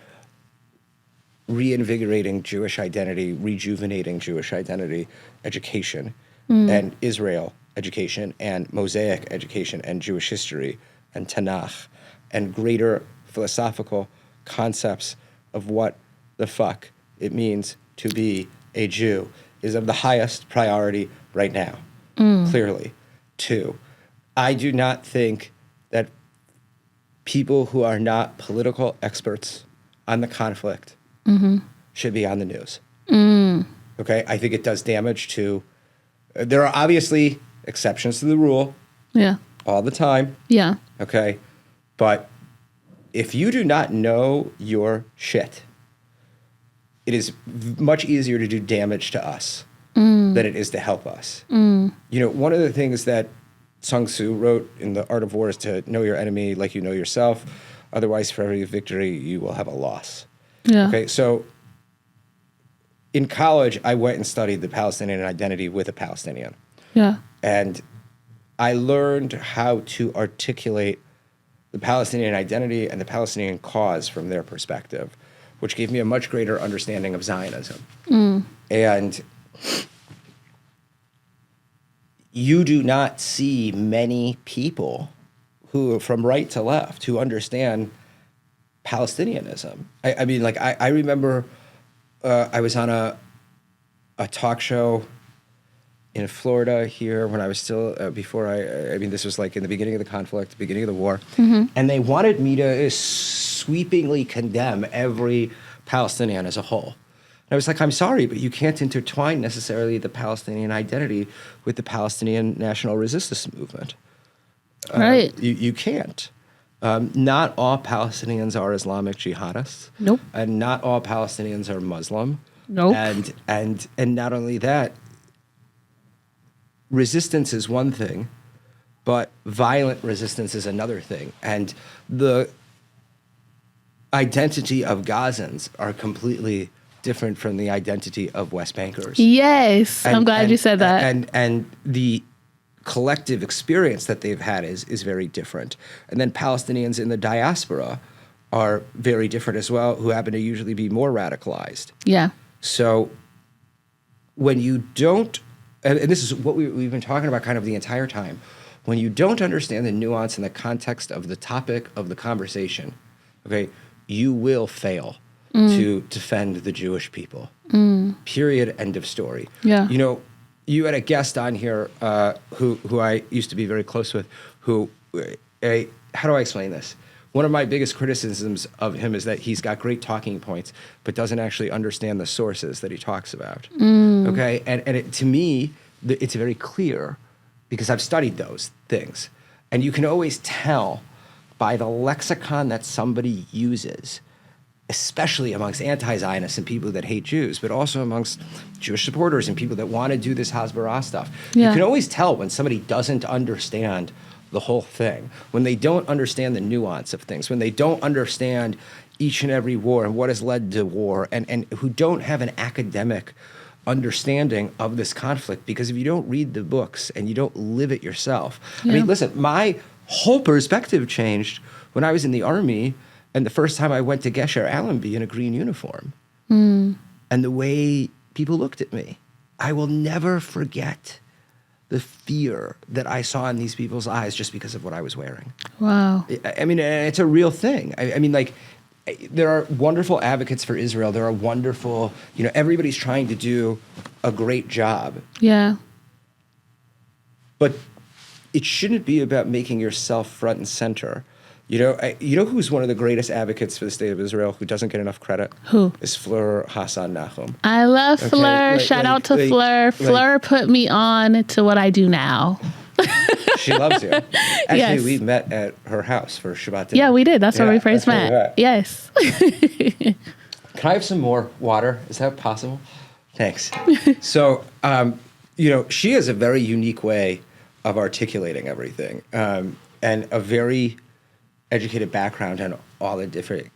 reinvigorating Jewish identity, rejuvenating Jewish identity, education, and Israel education and Mosaic education and Jewish history and Tanakh and greater philosophical concepts of what the fuck it means to be a Jew is of the highest priority right now, clearly. 2, I do not think that people who are not political experts on the conflict should be on the news. Okay? I think it does damage to... there are obviously exceptions to the rule all the time. Yeah. Okay? But if you do not know your shit, it is much easier to do damage to us than it is to help us. You know, one of the things that Sun Tzu wrote in The Art of War is to know your enemy like you know yourself. Otherwise, for every victory, you will have a loss. Yeah. Okay, so in college, I went and studied the Palestinian identity with a Palestinian. Yeah. And I learned how to articulate the Palestinian identity and the Palestinian cause from their perspective, which gave me a much greater understanding of Zionism. And you do not see many people who, from right to left, who understand Palestinianism. I mean, like, I remember I was on a talk show in Florida here when I was still, I mean, this was like in the beginning of the conflict, beginning of the war, and they wanted me to sweepingly condemn every Palestinian as a whole. And I was like, I'm sorry, but you can't intertwine necessarily the Palestinian identity with the Palestinian national resistance movement. Right. You can't. Not all Palestinians are Islamic jihadists. Nope. And not all Palestinians are Muslim. Nope. And not only that, resistance is one thing, but violent resistance is another thing. And the identity of Gazans are completely different from the identity of West Bankers. Yes. I'm glad you said that. And the collective experience that they've had is very different. And then Palestinians in the diaspora are very different as well, who happen to usually be more radicalized. Yeah. So when you don't, and this is what we've been talking about kind of the entire time, when you don't understand the nuance and the context of the topic of the conversation, okay, you will fail to defend the Jewish people. Period. End of story. Yeah. You know, you had a guest on here who I used to be very close with, who, how do I explain this? One of my biggest criticisms of him is that he's got great talking points, but doesn't actually understand the sources that he talks about. Okay, and to me, it's very clear because I've studied those things, and you can always tell by the lexicon that somebody uses, especially amongst anti-Zionists and people that hate Jews, but also amongst Jewish supporters and people that want to do this Hasbara stuff. Yeah. You can always tell when somebody doesn't understand the whole thing, when they don't understand the nuance of things, when they don't understand each and every war and what has led to war, and who don't have an academic understanding of this conflict. Because if you don't read the books and you don't live it yourself, I mean, listen, my whole perspective changed when I was in the Army. And the first time I went to Gesher Allenby in a green uniform, and the way people looked at me, I will never forget the fear that I saw in these people's eyes just because of what I was wearing. Wow. I mean, it's a real thing. I mean, like, there are wonderful advocates for Israel. There are wonderful, you know, everybody's trying to do a great job. Yeah. But it shouldn't be about making yourself front and center. You know who's one of the greatest advocates for the state of Israel who doesn't get enough credit? Who? Is Fleur Hassan Nahum. I love Fleur. Shout out to Fleur. Fleur put me on to what I do now. She loves you. Actually, Yes. we met at her house for Shabbat dinner. Yeah, we did. That's where we first that's where met. we Yes. Can I have some more water? Is that possible? Thanks. So, you know, she has a very unique way of articulating everything, and a very educated background on all the different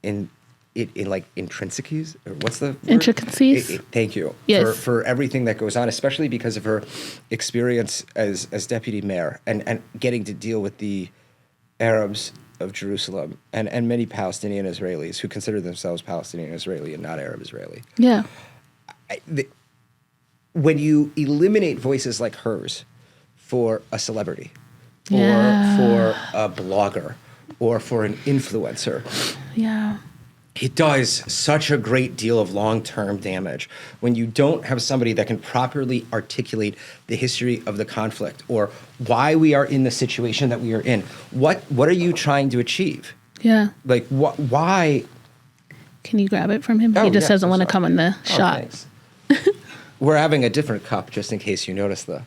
like intrinsicies, or what's the word? Intricacies? Thank you. Yes. For everything that goes on, especially because of her experience as deputy mayor and getting to deal with the Arabs of Jerusalem and many Palestinian Israelis who consider themselves Palestinian Israeli and not Arab Israeli. Yeah. when you eliminate voices like hers for a celebrity Yeah. or for a blogger or for an influencer, Yeah. it does such a great deal of long-term damage when you don't have somebody that can properly articulate the history of the conflict or why we are in the situation that we are in. What are you trying to achieve? Yeah. Like, why? Can you grab it from him? Oh, He just yeah, doesn't want to sorry. come in the Oh, shot. thanks. We're having a different cup just in case you notice the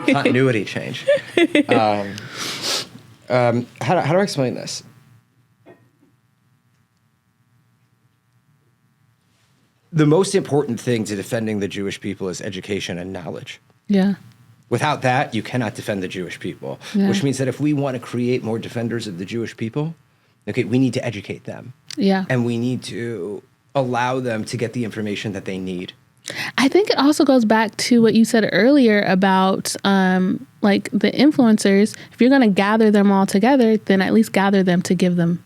continuity change. How do I explain this? The most important thing to defending the Jewish people is education and knowledge. Yeah. Without that, you cannot defend the Jewish people, Yeah. which means that if we want to create more defenders of the Jewish people, okay, we need to educate them. Yeah. And we need to allow them to get the information that they need. I think it also goes back to what you said earlier about like the influencers. If you're going to gather them all together, then at least gather them to give them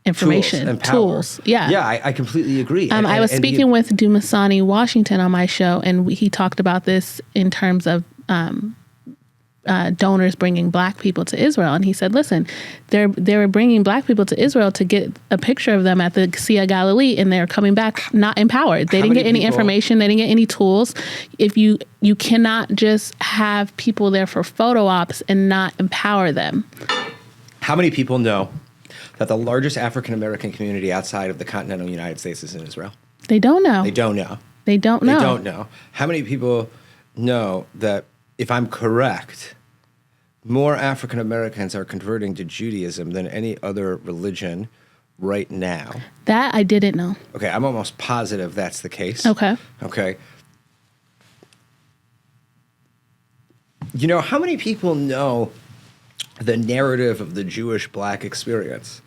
information, and power. tools. Yeah. Yeah, I completely agree. I was speaking with Dumasani Washington on my show, and he talked about this in terms of donors bringing Black people to Israel, and he said, "Listen, they were bringing Black people to Israel to get a picture of them at the Sea of Galilee, and they're coming back not empowered. They didn't get any information. They didn't get any tools. If you cannot just have people there for photo ops and not empower them." How many people know that the largest African American community outside of the continental United States is in Israel? They don't know. They don't know. They don't know. They don't know. How many people know that, if I'm correct, more African Americans are converting to Judaism than any other religion right now? That I didn't know. Okay, I'm almost positive that's the case. Okay. Okay. You know, how many people know the narrative of the Jewish Black experience,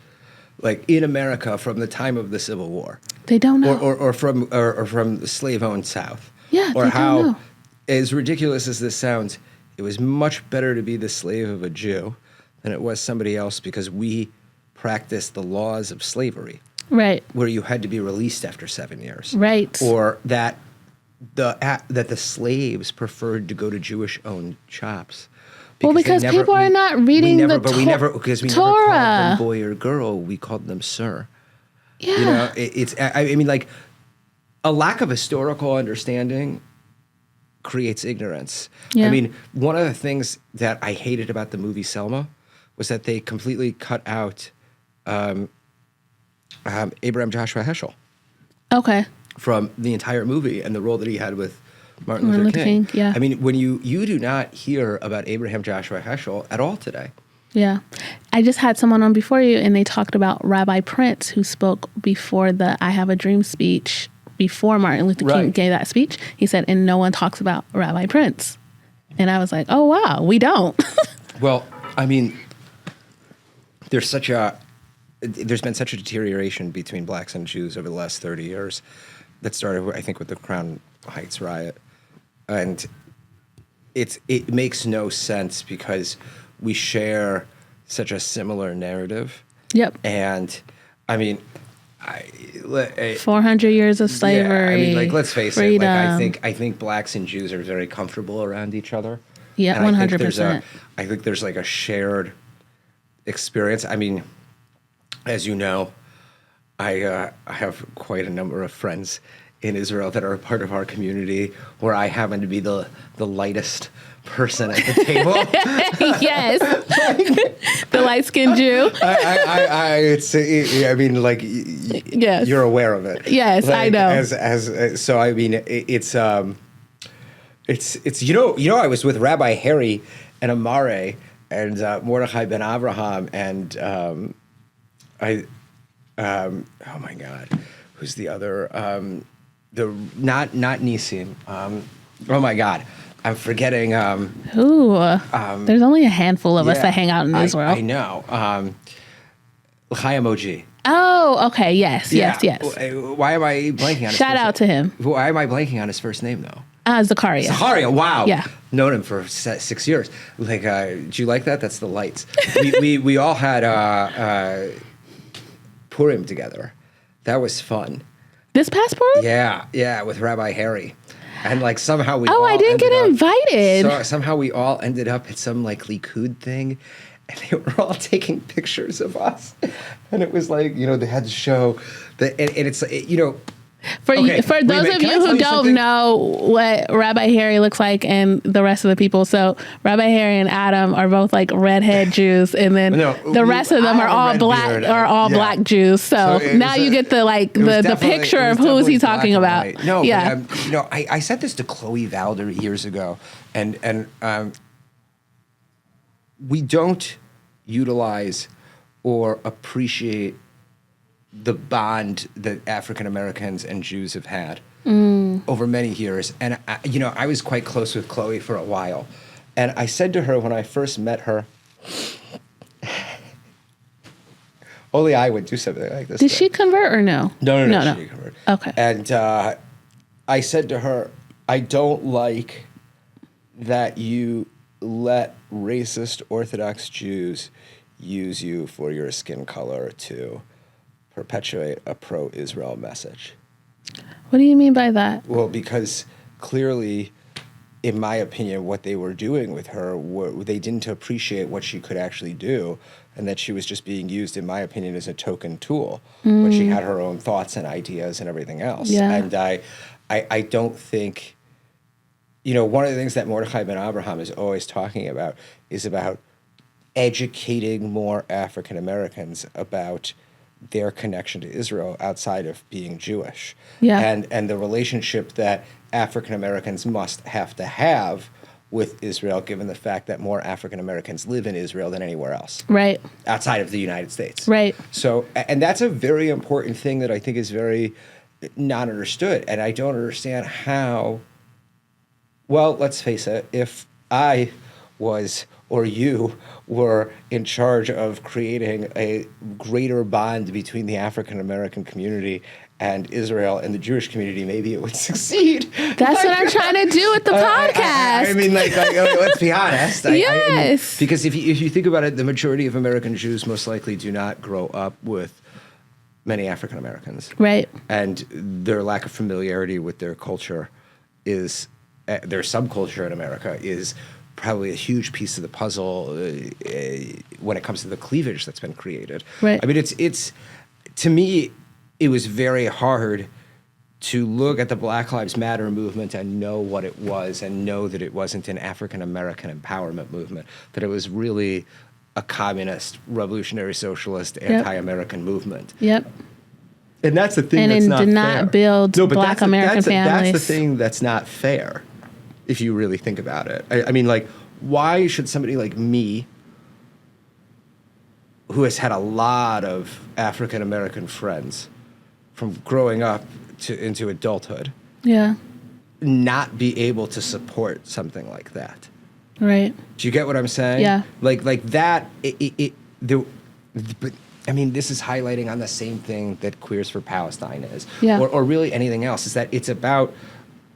like in America from the time of the Civil War? They don't know. Or from the slave-owned South. Yeah, Or they how, don't know. as ridiculous as this sounds, it was much better to be the slave of a Jew than it was somebody else because we practiced the laws of slavery, Right. where you had to be released after 7 years. Right. Or that the slaves preferred to go to Jewish-owned shops. Well, because people are not reading the because we never called Torah. them boy or girl. We called them sir. Yeah. You know, I mean, like, a lack of historical understanding creates ignorance. Yeah. I mean, one of the things that I hated about the movie Selma was that they completely cut out Abraham Joshua Heschel Okay. from the entire movie and the role that he had with Martin Luther King. Yeah. I mean, when you do not hear about Abraham Joshua Heschel at all today. Yeah. I just had someone on before you, and they talked about Rabbi Prince, who spoke before the I Have a Dream speech, before Martin Luther King Right. gave that speech. He said, and no one talks about Rabbi Prince. And I was like, oh, wow, we don't. Well, I mean, there's been such a deterioration between Blacks and Jews over the last 30 years that started, I think, with the Crown Heights riot. And it makes no sense because we share such a similar narrative. Yep. And, I mean, 400 years of slavery. Yeah, I mean, like, let's face freedom. it. Like, I think Blacks and Jews are very comfortable around each other. Yeah, And 100%. I think there's like a shared experience. I mean, as you know, I have quite a number of friends in Israel that are a part of our community where I happen to be the lightest person at the table. Yes. The light-skinned Jew. I mean, like, Yes. you're aware of it. Yes, I Like, know. So I mean, it's you know I was with Rabbi Harry and Amare and Mordechai ben Avraham and oh my God, who's the other not Nisim. Oh my God, I'm forgetting. Ooh. There's only a handful of us that hang out in Israel. I know. Chaim OG. Oh, okay. Yes, Yeah. yes, yes. Why am I blanking on his Shout first out to him. Why am I blanking on his first name though? Zachariah. Zaharia, wow. Yeah. Known him for 6 years. Like, do you like that? That's the lights. We all had Purim together. That was fun. This passport? Yeah, with Rabbi Harry. And like somehow we I didn't get invited. So somehow we all ended up at some like Likud thing, and they were all taking pictures of us. And it was like, they had to show that, and it's, For those of you who don't know what Rabbi Harry looks like and the rest of the people, so Rabbi Harry and Adam are both like redhead Jews, and then the rest of them are all black Jews. So now you get the picture of who is he talking about. No, yeah. But, I said this to Chloe Valder years ago, and we don't utilize or appreciate the bond that African Americans and Jews have had over many years. And, I was quite close with Chloe for a while. And I said to her when I first met her, only I would do something like this. Did she convert or no? No. She didn't convert. Okay. And I said to her, I don't like that you let racist Orthodox Jews use you for your skin color to perpetuate a pro-Israel message. What do you mean by that? Well, because clearly, in my opinion, what they were doing with her, they didn't appreciate what she could actually do, and that she was just being used, in my opinion, as a token tool. But she had her own thoughts and ideas and everything else. Yeah. And I don't think, one of the things that Mordechai ben Abraham is always talking about is about educating more African Americans about their connection to Israel outside of being Jewish. Yeah. And the relationship that African Americans must have to have with Israel, given the fact that more African Americans live in Israel than anywhere else. Right. Outside of the United States. Right. So, and that's a very important thing that I think is very not understood. And I don't understand how, well, let's face it, if I was, or you were in charge of creating a greater bond between the African American community and Israel and the Jewish community, maybe it would succeed. That's what I'm trying to do with the podcast. I mean, let's be honest. Yes. Because if you think about it, the majority of American Jews most likely do not grow up with many African Americans. Right. And their lack of familiarity with their culture is, their subculture in America is probably a huge piece of the puzzle when it comes to the cleavage that's been created. Right. I mean, it's to me, it was very hard to look at the Black Lives Matter movement and know what it was, and know that it wasn't an African American empowerment movement, that it was really a communist, revolutionary socialist, anti-American movement. Yep. And that's the thing and that's it not did fair. not build Black American families. That's the thing that's not fair, if you really think about it. I mean, like, why should somebody like me, who has had a lot of African American friends from growing up into adulthood, not be able to support something like that? Right. Do you get what I'm saying? Yeah. Like that. But I mean, this is highlighting on the same thing that Queers for Palestine is, or really anything else. Is that it's about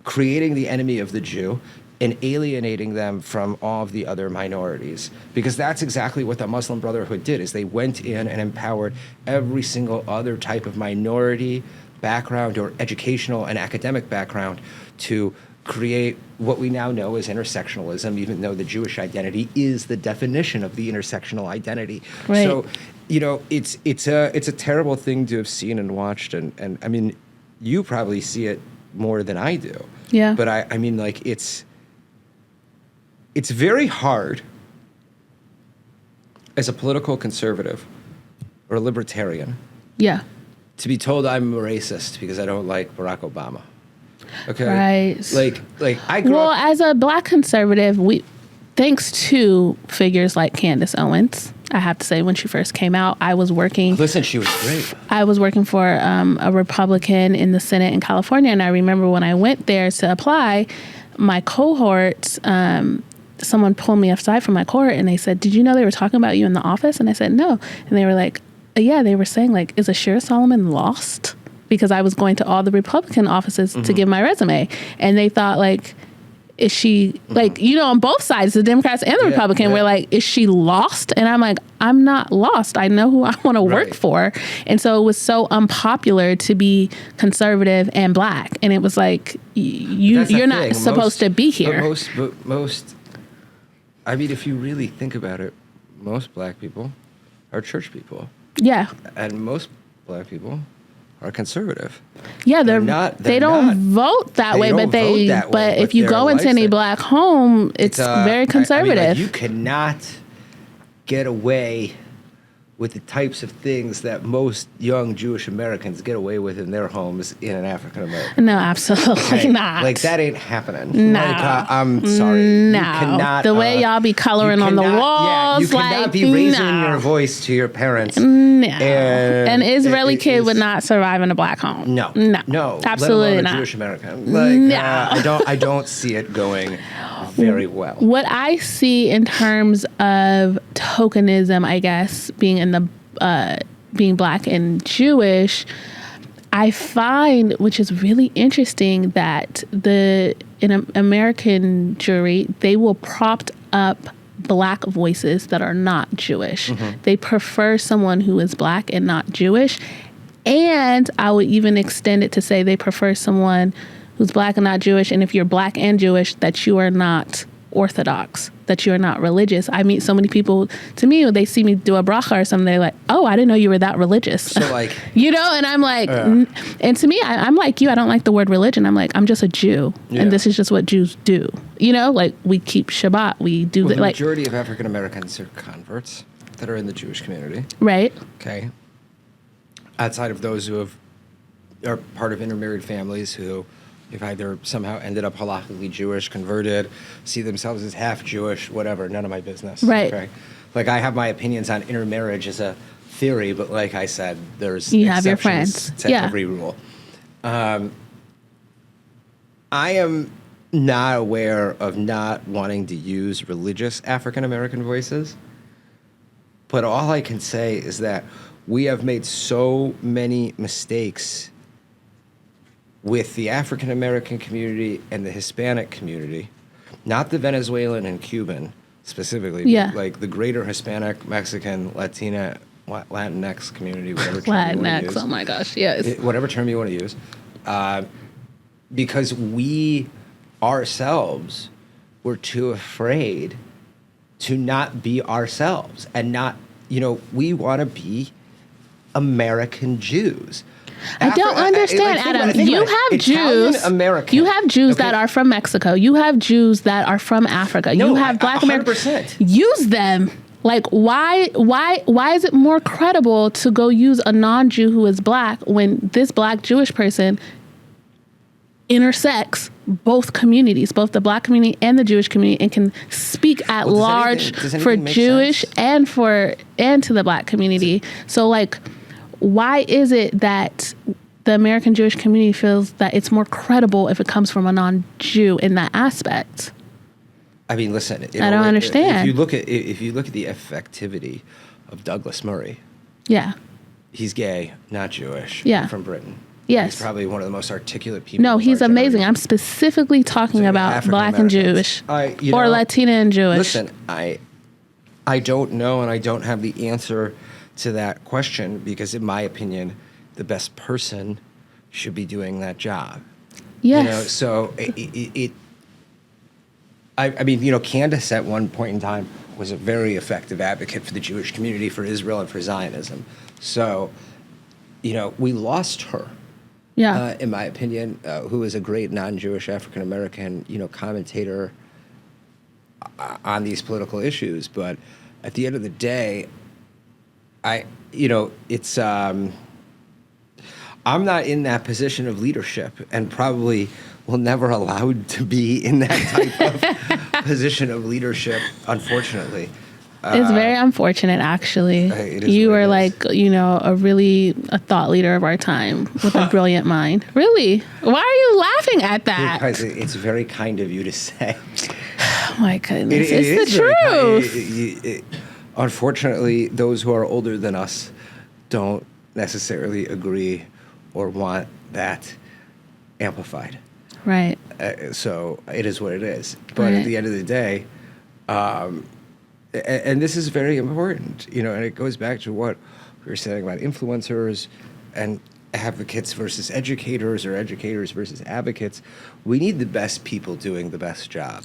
creating the enemy of the Jew and alienating them from all of the other minorities, because that's exactly what the Muslim Brotherhood did. Is they went in and empowered every single other type of minority background or educational and academic background to create what we now know as intersectionalism, even though the Jewish identity is the definition of the intersectional identity. Right. So, it's a terrible thing to have seen and watched, and I mean, you probably see it more than I do. Yeah. But I mean, like, it's very hard as a political conservative or a libertarian to be told I'm a racist because I don't like Barack Obama. Okay. Right. Like I grew up. As a Black conservative, thanks to figures like Candace Owens, I have to say, when she first came out, I was working. Listen, she was great. I was working for a Republican in the Senate in California, and I remember when I went there to apply, my cohort, someone pulled me aside from my cohort, and they said, "Did you know they were talking about you in the office?" And I said, "No." And they were like, "Yeah." They were saying, like, "Is Ashira Solomon lost?" Because I was going to all the Republican offices to give my resume, and they thought, like, is she like, on both sides, the Democrats and the Republican, we're like, is she lost? And I'm like, I'm not lost. I know who I want to work for. And so it was so unpopular to be conservative and black. And it was like, you're not supposed to be here. But most, I mean, if you really think about it, most black people are church people. Yeah. And most black people are conservative. Yeah, they don't vote that way, but if you go into any black home, it's very conservative. I mean, you cannot get away with the types of things that most young Jewish Americans get away with in their homes in an African American. No, absolutely not. Like, that ain't happening. No. I'm sorry. No. You cannot, the way y'all be coloring on the walls. You cannot be raising your voice to your parents. No. An Israeli kid would not survive in a black home. No. Absolutely let alone not. A Jewish American. Like, I don't see it going very well. What I see in terms of tokenism, I guess, being being black and Jewish, I find, which is really interesting, that in American jury, they will prop up black voices that are not Jewish. Mm-hmm. They prefer someone who is black and not Jewish. And I would even extend it to say they prefer someone who's black and not Jewish. And if you're black and Jewish, that you are not Orthodox, that you're not religious. I meet so many people, to me, when they see me do a bracha or something, they're like, oh, I didn't know you were that religious. So like, and I'm like, and to me, I'm like you, I don't like the word religion. I'm like, I'm just a Jew. Yeah. And this is just what Jews do. Like we keep Shabbat, we do the majority of African Americans are converts that are in the Jewish community. Right. Okay. Outside of those who are part of intermarried families who have either somehow ended up halakhically Jewish, converted, see themselves as half Jewish, whatever, none of my business. Right. Okay? Like, I have my opinions on intermarriage as a theory, but like I said, there's you have your friends to every rule. I am not aware of not wanting to use religious African American voices, but all I can say is that we have made so many mistakes with the African American community and the Hispanic community, not the Venezuelan and Cuban specifically, but like the greater Hispanic, Mexican, Latinx community, whatever term you want to use. Oh my gosh, yes. Whatever term you want to use. Because we ourselves were too afraid to not be ourselves and not, we want to be American Jews. I don't understand, Adam. You have Jews. You have Jews that are from Mexico. You have Jews that are from Africa. You have Black Americans. Use them. Like, why is it more credible to go use a non-Jew who is black when this black Jewish person intersects both communities, both the black community and the Jewish community, and can speak at large for Jewish and to the black community? So, like, why is it that the American Jewish community feels that it's more credible if it comes from a non-Jew in that aspect? I mean, listen. I don't understand. If you look at the effectivity of Douglas Murray, he's gay, not Jewish, from Britain. Yes, he's probably one of the most articulate people. No, he's amazing. I'm specifically talking about Black and Jewish, or Latina and Jewish. Listen, I don't know, and I don't have the answer to that question, because in my opinion, the best person should be doing that job. Yes. So I mean, Candace at one point in time was a very effective advocate for the Jewish community, for Israel, and for Zionism. So, we lost her. Yeah. In my opinion, who is a great non-Jewish African American, commentator on these political issues. But at the end of the day, it's I'm not in that position of leadership, and probably will never allowed to be in that type of position of leadership, unfortunately. It's very unfortunate, actually. You are like, a thought leader of our time with a brilliant mind. Really? Why are you laughing at that? Because it's very kind of you to say. Oh my goodness. It's the truth. Unfortunately, those who are older than us don't necessarily agree or want that amplified. Right. So it is what it is. But at the end of the day, and this is very important, you know, and it goes back to what we were saying about influencers and advocates versus educators, or educators versus advocates. We need the best people doing the best job.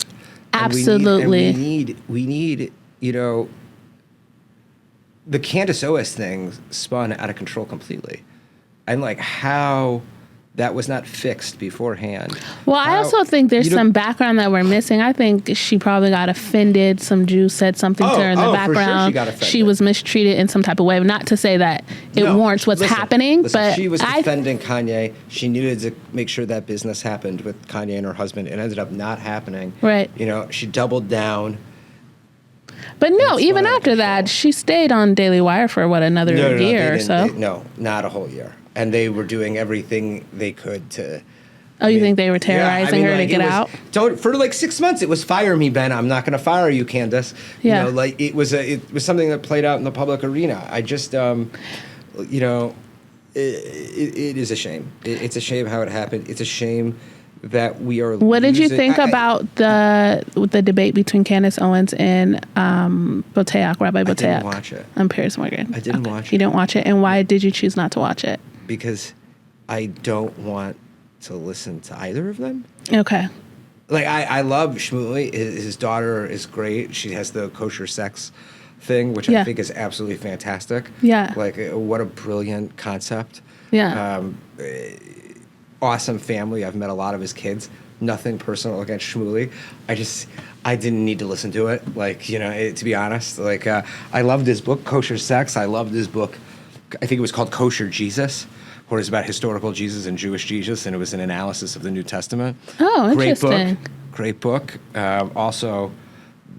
Absolutely. And we need, you know, the Candace OS thing spun out of control completely. And like how that was not fixed beforehand. Well, I also think there's some background that we're missing. I think she probably got offended. Some Jew said something to her in the background. For sure she got offended. She was mistreated in some type of way. Not to say that it warrants what's happening, but she was defending Kanye. She needed to make sure that business happened with Kanye and her husband. It ended up not happening. Right. You know, she doubled down. But no, even after that, she stayed on Daily Wire for another year or so. No, not a whole year. And they were doing everything they could to. Oh, you think they were terrorizing her to get out? For like 6 months, it was fire me, Ben. I'm not going to fire you, Candace. Yeah. You know, like it was something that played out in the public arena. I just, you know, it is a shame. It's a shame how it happened. It's a shame that we are. What did you think about the debate between Candace Owens and Boteach, Rabbi Boteach? I didn't watch it. I'm Piers Morgan. I didn't watch it. You didn't watch it, and why did you choose not to watch it? Because I don't want to listen to either of them. Okay. Like I love Shmuley. His daughter is great. She has the kosher sex thing, which I think is absolutely fantastic. Yeah. Like what a brilliant concept. Yeah. Awesome family. I've met a lot of his kids. Nothing personal against Shmuley. I didn't need to listen to it. Like, you know, to be honest, like I loved his book, Kosher Sex. I loved his book. I think it was called Kosher Jesus, where it's about historical Jesus and Jewish Jesus, and it was an analysis of the New Testament. Oh, interesting. Great book. Also,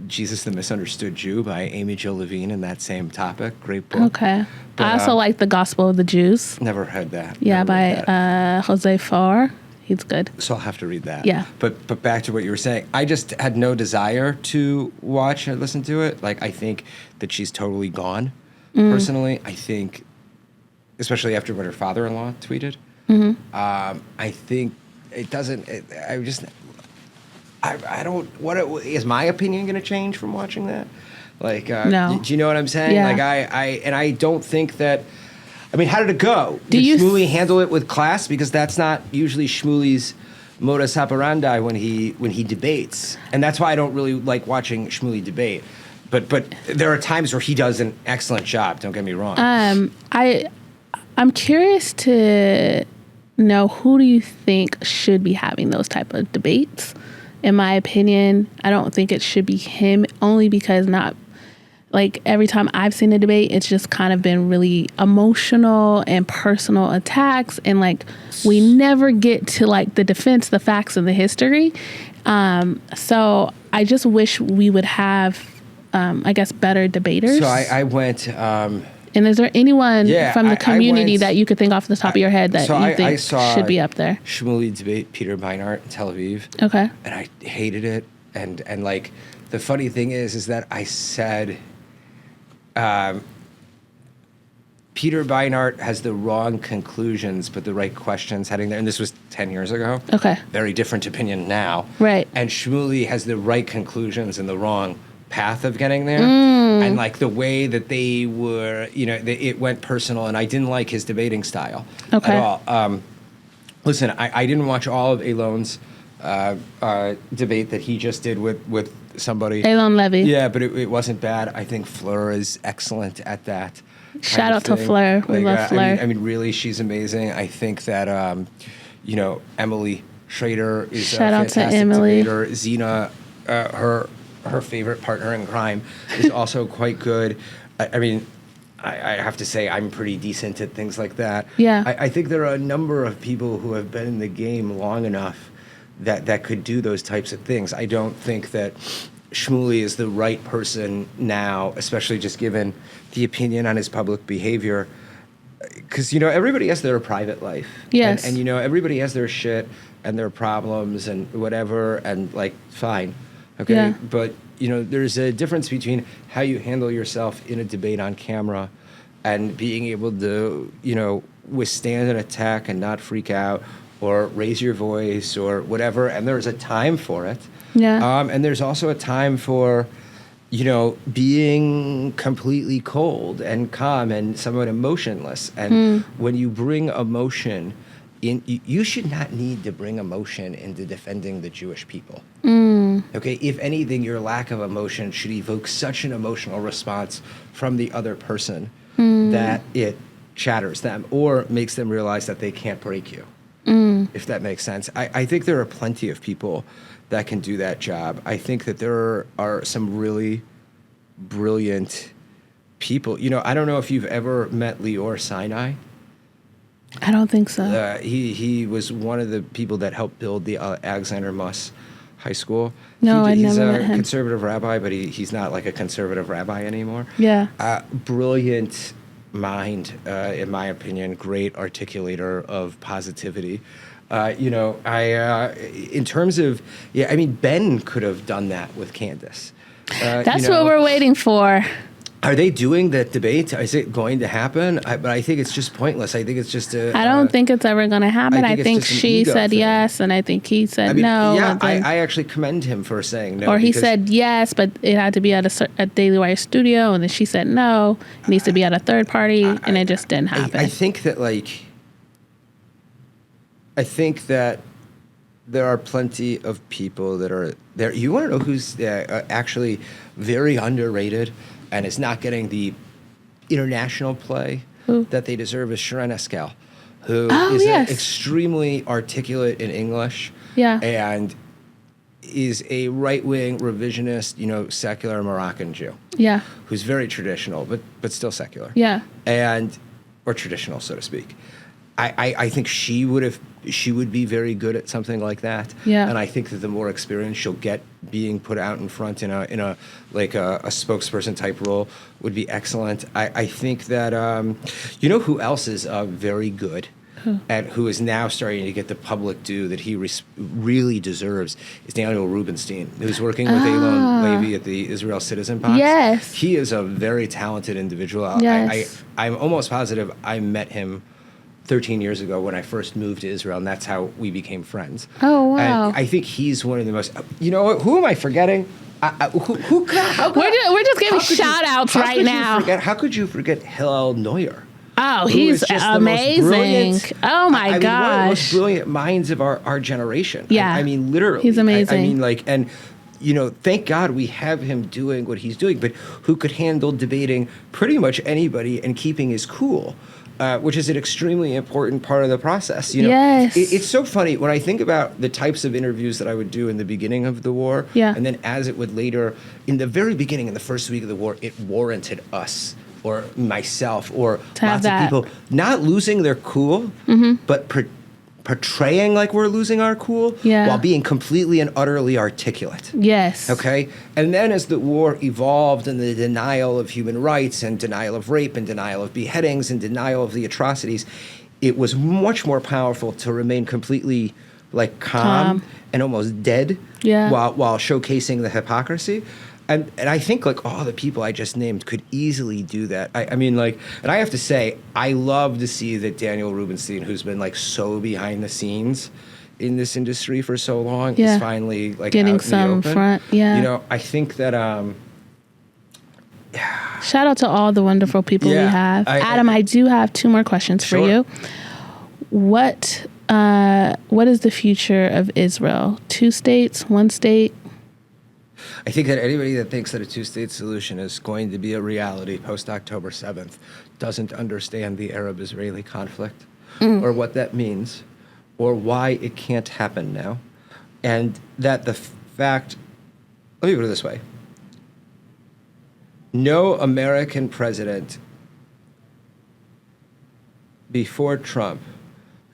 Jesus the Misunderstood Jew by Amy Jill Levine in that same topic. Great book. Okay. But, I also like The Gospel of the Jews. Never heard that. Yeah, by Jose Farr. He's good. So I'll have to read that. Yeah. But back to what you were saying. I just had no desire to watch or listen to it. Like, I think that she's totally gone, personally. I think, especially after what her father-in-law tweeted, I think it doesn't, I don't, is my opinion going to change from watching that? Like, no. Do you know what I'm saying? Yeah. Like, I don't think that, I mean, how did it go? Did Shmuley handle it with class? Because that's not usually Shmuley's modus operandi when he debates. And that's why I don't really like watching Shmuley debate. But there are times where he does an excellent job, don't get me wrong. I'm curious to know, who do you think should be having those type of debates? In my opinion, I don't think it should be him, only because every time I've seen a debate, it's just kind of been really emotional and personal attacks, and like we never get to like the defense, the facts, and the history. So I just wish we would have, I guess, better debaters. So I went. And is there anyone from the community that you could think off the top of your head that you think should be up there? Shmuley debate Peter Beinart in Tel Aviv. Okay. And I hated it. And like the funny thing is that I said, Peter Beinart has the wrong conclusions, but the right questions heading there. And this was 10 years ago. Okay. Very different opinion now. Right. And Shmuley has the right conclusions and the wrong path of getting there. And like the way that they were, you know, it went personal, and I didn't like his debating style at all. Listen, I didn't watch all of Elon's debate that he just did with somebody. Elon Levy. Yeah, but it wasn't bad. I think Fleur is excellent at that. Shout out to Fleur. We love Fleur. I mean, really, she's amazing. I think that, you know, Emily Schrader is a fantastic debater. Zena, her favorite partner in crime, is also quite good. I mean, I have to say I'm pretty decent at things like that. Yeah. I think there are a number of people who have been in the game long enough that could do those types of things. I don't think that Shmuley is the right person now, especially just given the opinion on his public behavior. Because, you know, everybody has their private life. Yes. And, you know, everybody has their shit and their problems and whatever, and, like, fine. Okay? Yeah. But, you know, there's a difference between how you handle yourself in a debate on camera and being able to, you know, withstand an attack and not freak out, or raise your voice or whatever, and there's a time for it. Yeah. And there's also a time for, being completely cold and calm and somewhat emotionless. And when you bring emotion in, you should not need to bring emotion into defending the Jewish people. Okay, if anything, your lack of emotion should evoke such an emotional response from the other person that it shatters them or makes them realize that they can't break you, if that makes sense. I think there are plenty of people that can do that job. I think that there are some really brilliant people. I don't know if you've ever met Lior Sinai. I don't think so. He was one of the people that helped build the Alexander Muss High School. No, I he's never met a him. conservative rabbi, but he's not like a conservative rabbi anymore. Yeah. Brilliant mind, in my opinion, great articulator of positivity. In terms of, Ben could have done that with Candace. That's what we're waiting for. Are they doing that debate? Is it going to happen? But I think it's just pointless. I think it's just I don't think it's ever going to happen. I think it's just an she ego said thing. yes, and I think he said no. Yeah, and then- I actually commend him for saying no. or he because said yes, but it had to be at a Daily Wire studio, and then she said no, it needs to be at a third party, and it just didn't happen. I think that there are plenty of people that are there. You want to know who's actually very underrated and is not getting the international play Who? that they deserve is Sharon Eskel, who Oh, is yes. extremely articulate in English. Yeah. And is a right-wing revisionist, secular Moroccan Jew. Yeah, Who's very traditional, but still secular. yeah, Or traditional, so to speak. I think she would be very good at something like that. Yeah. And I think that the more experience she'll get being put out in front in a spokesperson type role would be excellent. I think that who else is very good and who is now starting to get the public due that he really deserves is Daniel Rubenstein, who's working with Elon Levy at the Israel Citizen Box. Yes. He is a very talented individual. Yes. I'm almost positive I met him 13 years ago when I first moved to Israel, and that's how we became friends. Oh, wow. And I think he's one of the most. Who am I forgetting? We're just giving shout outs right now. How could you forget Hillel Neuer? Oh, who he's is just the most amazing. brilliant- Oh my one of the most gosh. brilliant minds of our generation. Yeah. Literally. He's amazing. Thank God we have him doing what he's doing, but who could handle debating pretty much anybody and keeping his cool. Which is an extremely important part of the process. Yes. It's so funny when I think about the types of interviews that I would do in the beginning of the war, Yeah. and then as it would later, in the very beginning, in the first week of the war, it warranted us or myself or To have lots that. of people not losing their cool, but portraying like we're losing our cool Yeah. while being completely and utterly articulate. Yes. Okay? And then as the war evolved and the denial of human rights and denial of rape and denial of beheadings and denial of the atrocities, it was much more powerful to remain completely calm and almost dead Yeah. while showcasing the hypocrisy. And I think all the people I just named could easily do that. And I have to say, I love to see that Daniel Rubenstein, who's been so behind the scenes in this industry for so long, Yeah. is finally Getting out in some the open. front, yeah. I think that Shout out to all the wonderful people we Yeah, have. Adam, I do have 2 more questions for Sure. you. What is the future of Israel? 2 states, 1 state? I think that anybody that thinks that a 2-state solution is going to be a reality post-October 7th doesn't understand the Arab-Israeli conflict or what that means or why it can't happen now. And that the fact, let me put it this way. No American president before Trump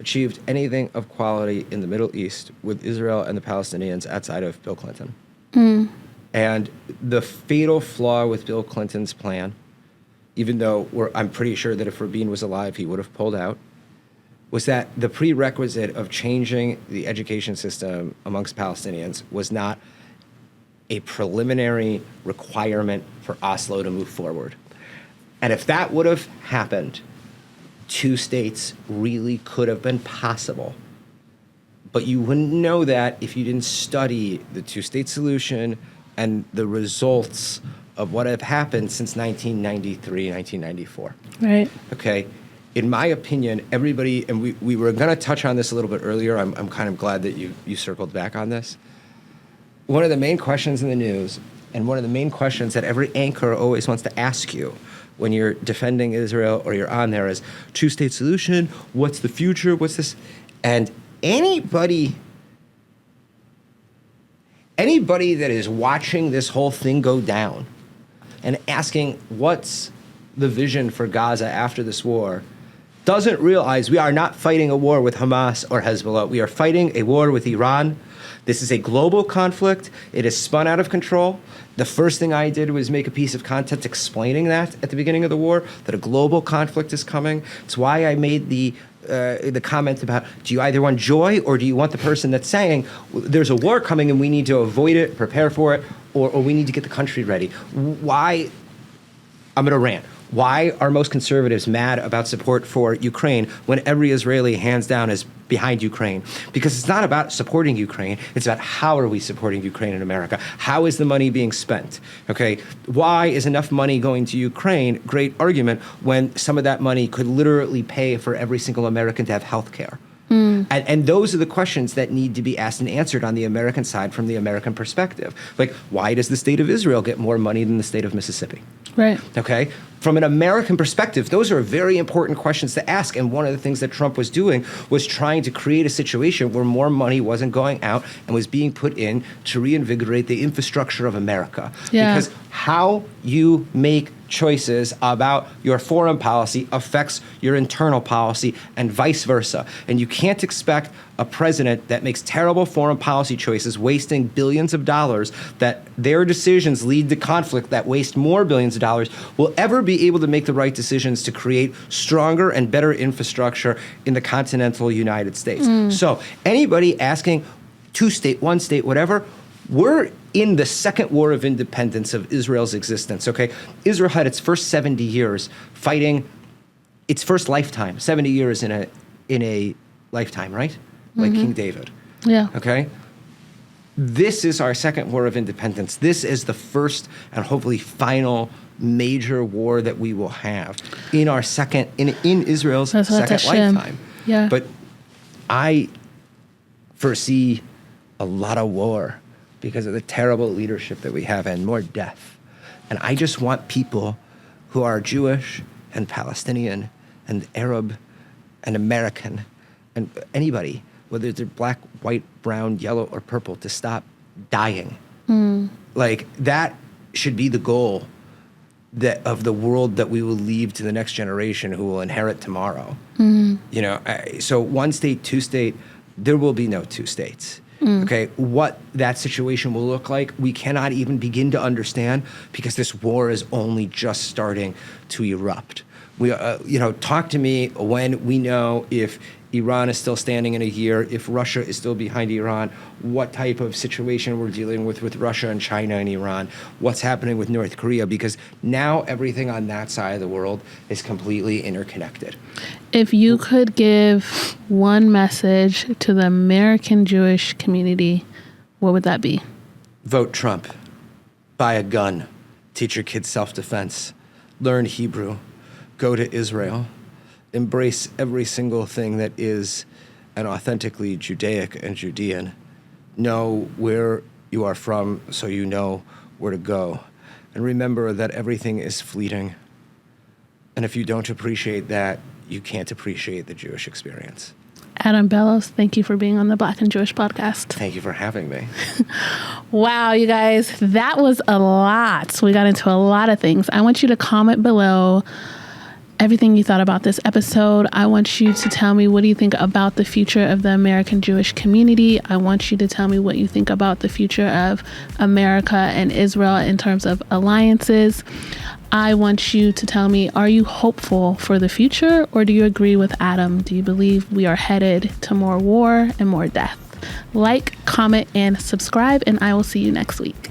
achieved anything of quality in the Middle East with Israel and the Palestinians outside of Bill Clinton. And the fatal flaw with Bill Clinton's plan, even though I'm pretty sure that if Rabin was alive, he would have pulled out, was that the prerequisite of changing the education system amongst Palestinians was not a preliminary requirement for Oslo to move forward. And if that would have happened, 2 states really could have been possible But you wouldn't know that if you didn't study the two-state solution and the results of what have happened since 1993, 1994. Right. Okay? In my opinion, everybody, and we were going to touch on this a little bit earlier. I'm kind of glad that you circled back on this. One of the main questions in the news, and one of the main questions that every anchor always wants to ask you when you're defending Israel or you're on there is, two-state solution, what's the future, what's this? And anybody that is watching this whole thing go down and asking what's the vision for Gaza after this war doesn't realize we are not fighting a war with Hamas or Hezbollah. We are fighting a war with Iran. This is a global conflict. It is spun out of control. The first thing I did was make a piece of content explaining that at the beginning of the war, that a global conflict is coming. It's why I made the comment about, do you either want joy or do you want the person that's saying there's a war coming and we need to avoid it, prepare for it, or we need to get the country ready? Why? I'm going to rant. Why are most conservatives mad about support for Ukraine when every Israeli, hands down, is behind Ukraine? Because it's not about supporting Ukraine. It's about how are we supporting Ukraine in America? How is the money being spent? Okay, why is enough money going to Ukraine? Great argument, when some of that money could literally pay for every single American to have health care. And those are the questions that need to be asked and answered on the American side from the American perspective. Like, why does the state of Israel get more money than the state of Mississippi? Right. Okay? From an American perspective, those are very important questions to ask. And one of the things that Trump was doing was trying to create a situation where more money wasn't going out and was being put in to reinvigorate the infrastructure of America. Yeah. Because how you make choices about your foreign policy affects your internal policy and vice versa. And you can't expect a president that makes terrible foreign policy choices, wasting billions of dollars, that their decisions lead to conflict that waste more billions of dollars, will ever be able to make the right decisions to create stronger and better infrastructure in the continental United States. So anybody asking two-state, one-state, whatever, we're in the second war of independence of Israel's existence, okay? Israel had its first 70 years fighting its first lifetime, 70 years in a lifetime, right? Like King David. Yeah. Okay? This is our second war of independence. This is the first and hopefully final major war that we will have in our second, in Israel's second lifetime. Yeah. But I foresee a lot of war because of the terrible leadership that we have and more death. And I just want people who are Jewish and Palestinian and Arab and American and anybody, whether they're black, white, brown, yellow, or purple, to stop dying. Like, that should be the goal that of the world that we will leave to the next generation who will inherit tomorrow. You know, so one state, two state, there will be no two states. Okay, what that situation will look like, we cannot even begin to understand because this war is only just starting to erupt. We, talk to me when we know if Iran is still standing in a year, if Russia is still behind Iran, what type of situation we're dealing with Russia and China and Iran, what's happening with North Korea, because now everything on that side of the world is completely interconnected. If you could give one message to the American Jewish community, what would that be? Vote Trump. Buy a gun. Teach your kids self-defense. Learn Hebrew. Go to Israel. Embrace every single thing that is an authentically Judaic and Judean. Know where you are from so you know where to go. And remember that everything is fleeting. And if you don't appreciate that, you can't appreciate the Jewish experience. Adam Bellos, thank you for being on the Black and Jewish podcast. Thank you for having me. Wow, you guys, that was a lot. We got into a lot of things. I want you to comment below everything you thought about this episode. I want you to tell me, what do you think about the future of the American Jewish community? I want you to tell me what you think about the future of America and Israel in terms of alliances. I want you to tell me, are you hopeful for the future, or do you agree with Adam? Do you believe we are headed to more war and more death? Like, comment, and subscribe, and I will see you next week.